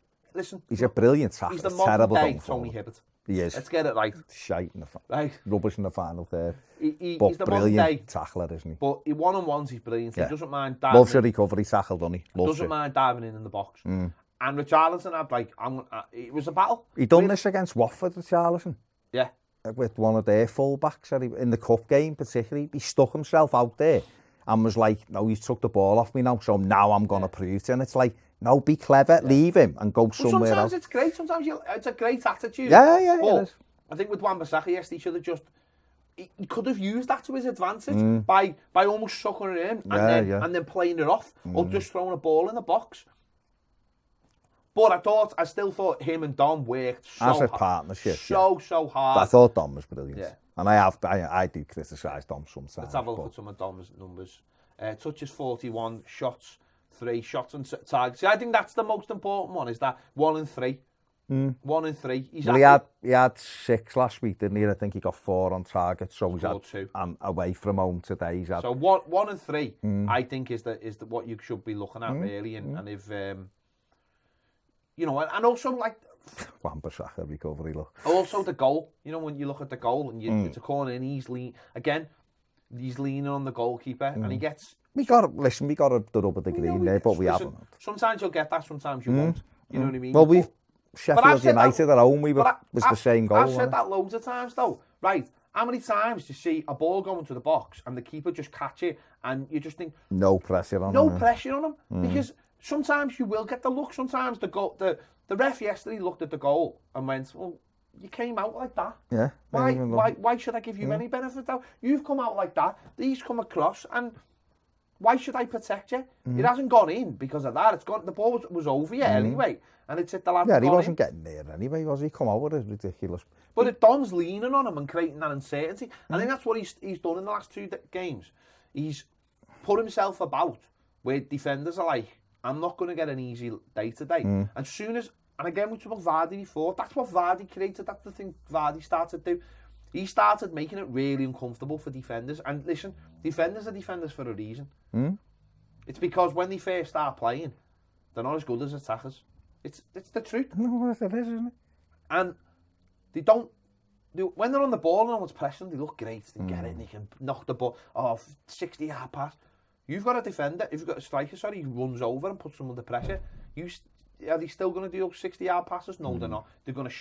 a brilliant tackler. He's the modern day Tony Hibbert. He is. Let's get it right. Shite in the rubbish in the final third. He's the modern day tackler, isn't he? But one-on-ones, he's brilliant. Yeah. He doesn't mind diving. Loves a recovery tackle, doesn't he? Doesn't mind diving in the box. And Richarlison had it was a battle. He done this against Watford, Richarlison. Yeah. With one of their full-backs in the cup game particularly. He stuck himself out there and was like, no, he's took the ball off me now, so now I'm going to prove it. And it's like, no, be clever, leave him and go somewhere else. Sometimes it's great, sometimes it's a great attitude. Yeah, but I think with Wan-Bissaka, yes, he should have just, he could have used that to his advantage by almost sucking it in and then playing it off or just throwing a ball in the box. But I still thought him and Dom worked so hard. As a partnership, so hard. I thought Dom was brilliant. Yeah. And I do criticise Dom sometimes. Let's have a look at some of Dom's numbers. Touches 41, shots 3, shots on target. See, I think that's the most important one, is that 1 and 3. 1 and 3. He had 6 last week, didn't he? I think he got 4 on target, so he's had 2. And away from home today, he's had... So 1 and 3, I think, is the what you should be looking at, really. And if... and also, like... Wan-Bissaka recovery, look. Also the goal. When you look at the goal and it's a corner and easily... Again, he's leaning on the goalkeeper, and he gets... We got to the rubber the green there, but we haven't. Sometimes you'll get that, sometimes you won't. You know what I mean? Well, Sheffield United at home, was the same goal. I've said that loads of times, though. Right, how many times do you see a ball going to the box and the keeper just catch it, and you just think... No pressure on him. No pressure on him, because sometimes you will get the look. Sometimes the ref yesterday looked at the goal and went, well, you came out like that. Yeah. Why should I give you any benefit though? You've come out like that. He's come across, and why should I protect you? It hasn't gone in because of that. It's gone. The ball was over you anyway, and it's hit the lad. Yeah, he wasn't getting there anyway, was he? Come out with it, ridiculous. But Don's leaning on him and creating that uncertainty. I think that's what he's done in the last 2 games. He's put himself about where defenders are like, I'm not going to get an easy day today. And soon as, and again, we talked about Vardy before, that's what Vardy created. That's the thing Vardy started to do. He started making it really uncomfortable for defenders. And listen, defenders are defenders for a reason. It's because when they first start playing, they're not as good as attackers. It's the truth. No, it is, isn't it? And they don't... when they're on the ball and no one's pressing, they look great. They get it and they can knock the ball. 60-yard pass. You've got a defender, if you've got a striker, he runs over and puts them under pressure. Are they still going to do 60-yard passes? No, they're not. They're going to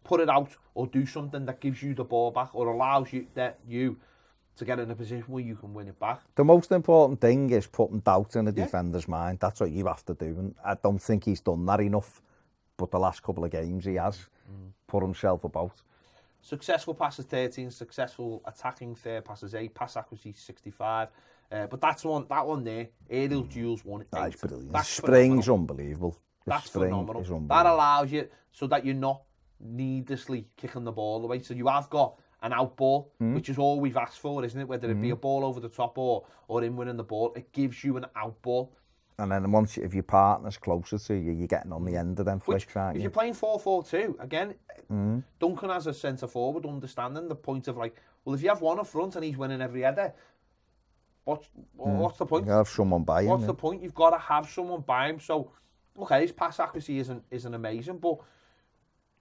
put it out or do something that gives you the ball back or allows you to get in a position where you can win it back. The most important thing is putting doubt in a defender's mind. That's what you have to do. And I don't think he's done that enough. But the last couple of games he has put himself about. Successful passes 13, successful attacking third passes 8, pass accuracy 65. But that one there, aerial duels 1 8. That's brilliant. The spring's unbelievable. That's phenomenal. That allows you so that you're not needlessly kicking the ball away. So you have got an out ball, which is all we've asked for, isn't it? Whether it be a ball over the top or in winning the ball, it gives you an out ball. And then if your partner's closer to you, you're getting on the end of them flicks, aren't you? If you're playing 4-4-2, again, Duncan has a centre forward understanding the point of like, well, if you have one up front and he's winning every header, what's the point? You have someone by him. What's the point? You've got to have someone by him. So, okay, his pass accuracy isn't amazing, but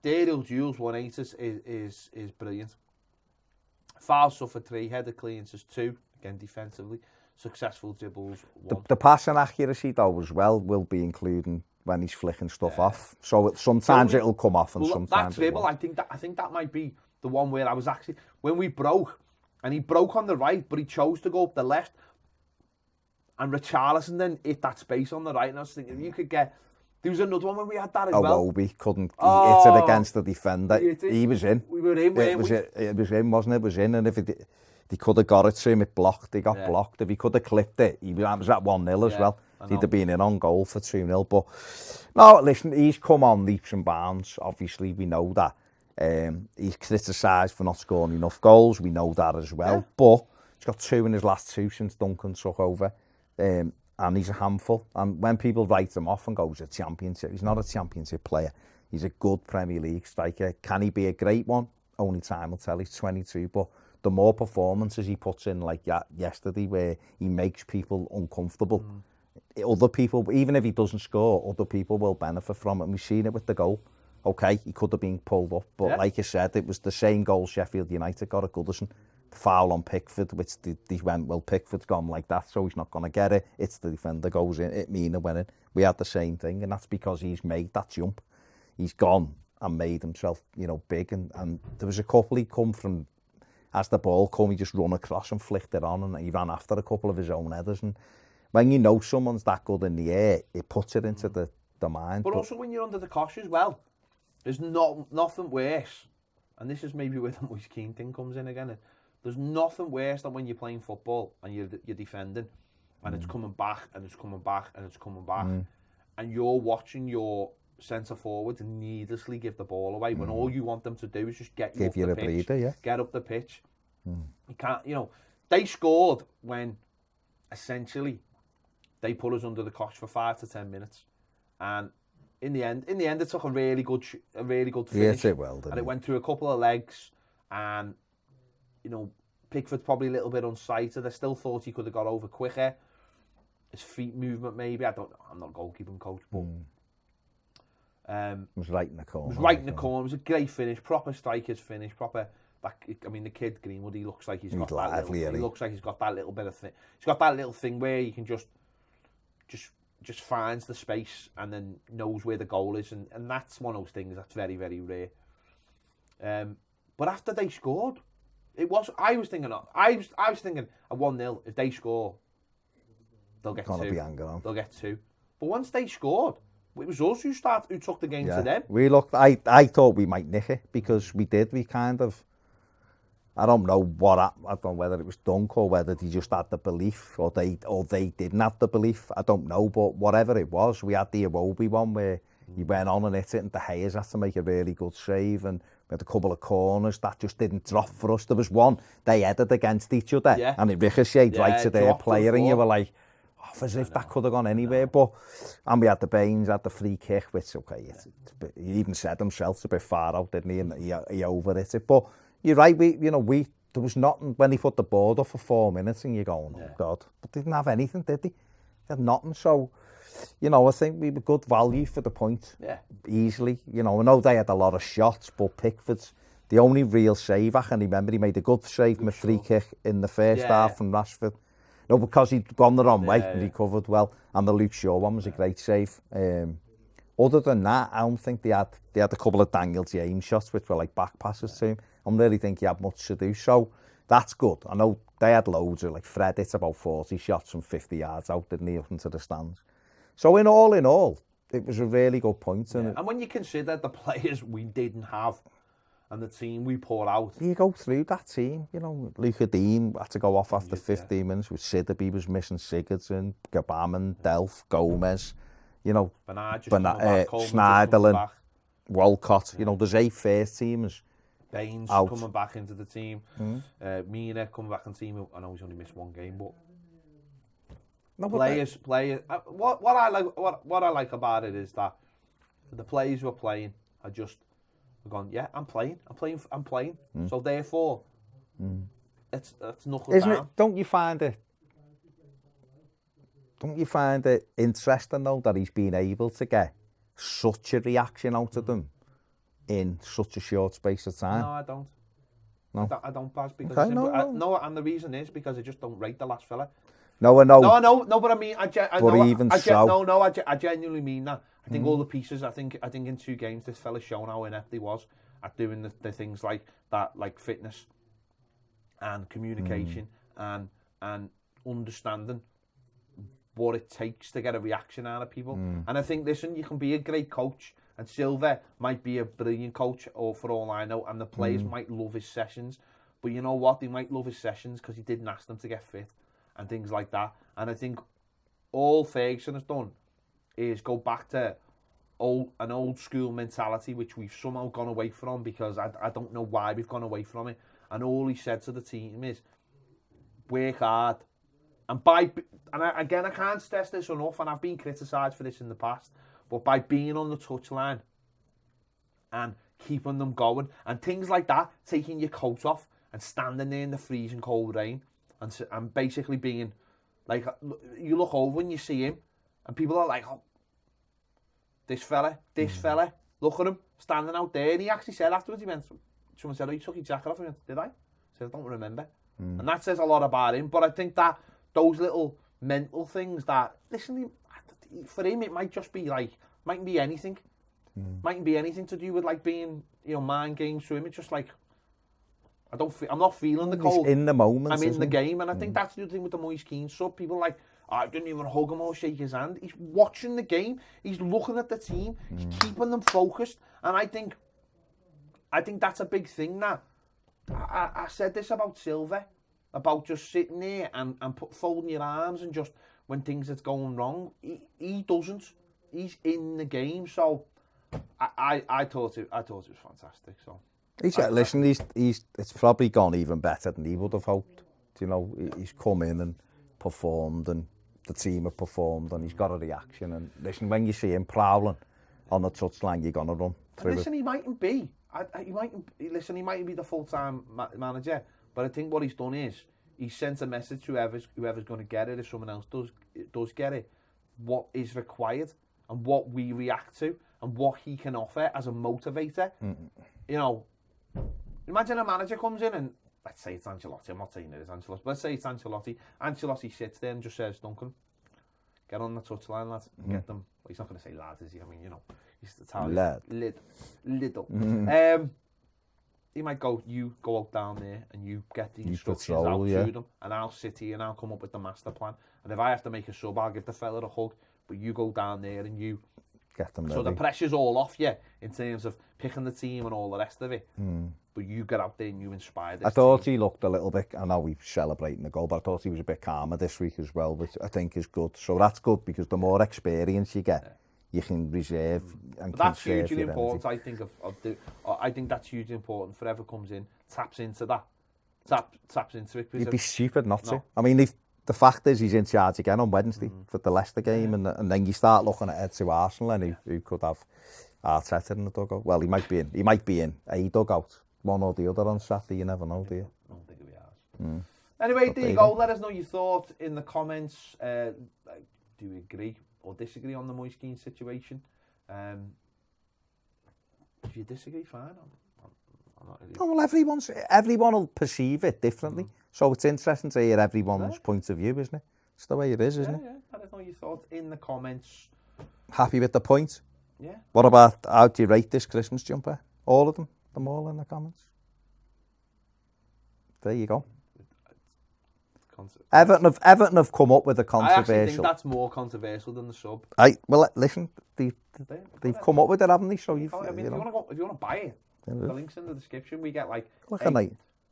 the aerial duels 1-8 is brilliant. Fouls suffered 3, header clearances 2, again defensively. Successful dribbles 1. The passing accuracy though as well will be including when he's flicking stuff off. So sometimes it'll come off and sometimes that dribble, I think that might be the one where I was actually, when we broke, and he broke on the right, but he chose to go up the left, and Richarlison then hit that space on the right, and I was thinking, if you could get... There was another one when we had that as well. Obi couldn't hit it against the defender. He was in. We were in, weren't we? It was in, wasn't it? It was in, and if they could have got it to him, it blocked. They got blocked. If he could have clipped it, he was at 1-0 as well. He'd have been in on goal for 2-0. But no, listen, he's come on leaps and bounds. Obviously, we know that. He's criticised for not scoring enough goals. We know that as well. Yeah. But he's got 2 in his last 2 since Duncan took over. And he's a handful. And when people write him off and go, he's a championship, he's not a championship player. He's a good Premier League striker. Can he be a great one? Only time will tell. He's 22. But the more performances he puts in, like yesterday, where he makes people uncomfortable, other people, even if he doesn't score, other people will benefit from it. And we've seen it with the goal. Okay, he could have been pulled up. But like I said, it was the same goal Sheffield United got at Goodison. The foul on Pickford, which they went, well, Pickford's gone like that, so he's not going to get it. It's the defender goes in, it Mina went in. We had the same thing, and that's because he's made that jump. He's gone and made himself, big. And there was a couple he come from, as the ball come, he just run across and flicked it on, and he ran after a couple of his own headers. And when you know someone's that good in the air, it puts it into the mind. But also when you're under the cosh as well, there's nothing worse, and this is maybe where the Moise Keane thing comes in again. There's nothing worse than when you're playing football and you're defending, and it's coming back and it's coming back and it's coming back, and you're watching your centre forward needlessly give the ball away when all you want them to do is just get you up the pitch. Breather, get up the pitch. You can't, they scored when essentially they put us under the cosh for 5 to 10 minutes, and in the end, it took a really good finish. Yes, it will. And it went through a couple of legs, and Pickford's probably a little bit unsighted. I still thought he could have got over quicker. His feet movement, maybe. I'm not a goalkeeping coach, but it was right in the corner. It was right in the corner. It was a great finish, proper striker's finish, proper I mean, the kid Greenwood, he looks like he's He's got lively, he looks like he's got that little bit of thing. He's got that little thing where he can just finds the space and then knows where the goal is, and that's one of those things that's very, very rare. But after they scored, I was thinking at 1-0, if they score, they'll get Gonna 2. be angry on. They'll get 2. But once they scored, it was us who took the game to them. We looked. I thought we might nick it because we did. We kind of. I don't know what. I don't know whether it was Dunk or whether they just had the belief or they didn't have the belief. I don't know, but whatever it was, we had the Iwobi one where he went on and hit it, and De Gea's had to make a really good save, and we had a couple of corners that just didn't drop for us. There was one they headed against each other, and it ricocheted right to their player, and you were like, as if that could have gone anywhere. But and we had the Baines, had the free kick, which he even said himself it's a bit far out, didn't he? And he overhit it. But you're right, there was nothing when he put the board up for 4 minutes, and you're going, oh God, but they didn't have anything, did they? They had nothing. So, I think we were good value for the point. Yeah, easily. I know they had a lot of shots, but Pickford's the only real save I can remember. He made a good save from a free kick in the first half from Rashford. No, because he'd gone the wrong way and recovered well. And the Luke Shaw one was a great save. Other than that, I don't think they had a couple of Daniel James shots, which were like back passes to him. I don't really think he had much to do. So that's good. I know they had loads of, like Fred hit about 40 shots from 50 yards out, didn't he, up into the stands. So in all, it was a really good point. And when you consider the players we didn't have, and the team we poured out. You go through that team, Luca Dean had to go off after 15 minutes with Sidibe was missing Sigurdsson, Gabaman, Delph, Gomez, Schneiderlin, Walcott. There's 8 first teamers. Baines coming back into the team. Mina coming back into the team. I know he's only missed 1 game, but players. What I like about it is that the players who are playing are just gone, I'm playing. So therefore, it's knuckle Isn't down. It? Don't you find it interesting though that he's been able to get such a reaction out of them in such a short space of time? No, I don't. No, I don't, Baz, because no, and the reason is because I just don't rate the last fella. No, I know. No, but I mean, I genuinely mean that. I think all the pieces. I think in 2 games, this fella's shown how inept he was at doing the things like that, like fitness and communication and understanding what it takes to get a reaction out of people. And I think, listen, you can be a great coach, and Silva might be a brilliant coach, or for all I know, and the players might love his sessions. But you know what? They might love his sessions because he didn't ask them to get fit and things like that. And I think all Ferguson has done is go back to an old school mentality, which we've somehow gone away from, because I don't know why we've gone away from it. And all he said to the team is, work hard. And I can't stress this enough, and I've been criticised for this in the past, but by being on the touchline and keeping them going, and things like that, taking your coat off and standing there in the freezing cold rain, and basically being like, you look over and you see him, and people are like, oh, this fella, look at him, standing out there. And he actually said afterwards, someone said, oh, you took your jacket off. He went, did I? I said, I don't remember. And that says a lot about him. But I think that those little mental things that, listen, for him, it might just be like, mightn't be anything. Mightn't be anything to do with like being, mind games to him. It's just like, I'm not feeling the cold. He's in the moment. I'm in the game. And I think that's the thing with the Moise Keane sub. People are like, I didn't even hug him or shake his hand. He's watching the game. He's looking at the team. He's keeping them focused. And I think that's a big thing now. I said this about Silva, about just sitting there and folding your arms, and just when things are going wrong, he doesn't. He's in the game. So I thought it was fantastic. So it's probably gone even better than he would have hoped. He's come in and performed, and the team have performed, and he's got a reaction. And listen, when you see him prowling on the touchline, you're gonna run through. Listen, he mightn't be. He mightn't be the full-time manager. But I think what he's done is he's sent a message to whoever's going to get it. If someone else does get it, what is required and what we react to and what he can offer as a motivator. Imagine a manager comes in and, let's say it's Ancelotti, I'm not saying it is Ancelotti, but let's say it's Ancelotti. Ancelotti sits there and just says, Duncan, get on the touchline, lads, and get them. Well, he's not going to say lad, is he? I mean, you know, he's Italian. Lad. Little. He might go, you go out down there and you get the instructions out to them, and I'll sit here and I'll come up with the master plan. And if I have to make a sub, I'll give the fella a hug, but you go down there and you get them ready. So the pressure's all off you in terms of picking the team and all the rest of it. But you get out there and you inspire this I thought team. he looked a little bit, I know we're celebrating the goal, but I thought he was a bit calmer this week as well, which I think is good. So that's good, because the more experience you get, you can reserve and but that's conserve hugely your important, energy. I think, I think that's hugely important for whoever comes in, taps into that. Taps into it. You'd be stupid not to. I mean, if the fact is he's in charge again on Wednesday for the Leicester game, and then you start looking ahead to Arsenal, and who could have Arteta in the dugout. Well, he might be in a dugout, one or the other on Saturday. You never know, do you? I don't think it'll be ours. Anyway, there you go. Let us know your thoughts in the comments. Do you agree or disagree on the Moise Kean situation? If you disagree, fine. I'm not really... Oh, well, everyone will perceive it differently. So it's interesting to hear everyone's point of view, isn't it? It's the way it is, isn't it? Yeah. Let us know your thoughts in the comments. Happy with the point? Yeah. What about, how do you rate this Christmas jumper? All of them? Them all in the comments? There you go. Everton have come up with a controversial... I actually think that's more controversial than the sub. Well, listen, they've come up with it, haven't they? So if you want to buy it, the link's in the description. We get like...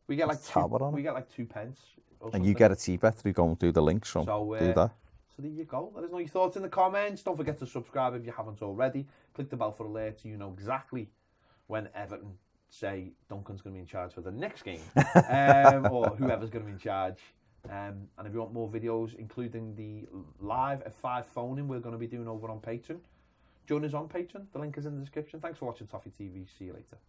We get like 2 pence. And you get it cheaper through going through the link, so do that. So there you go. Let us know your thoughts in the comments. Don't forget to subscribe if you haven't already. Click the bell for alerts so you know exactly when Everton say Duncan's going to be in charge for the next game, or whoever's going to be in charge. And if you want more videos, including the live F5 phoning we're going to be doing over on Patreon, join us on Patreon. The link is in the description. Thanks for watching Toffee TV. See you later.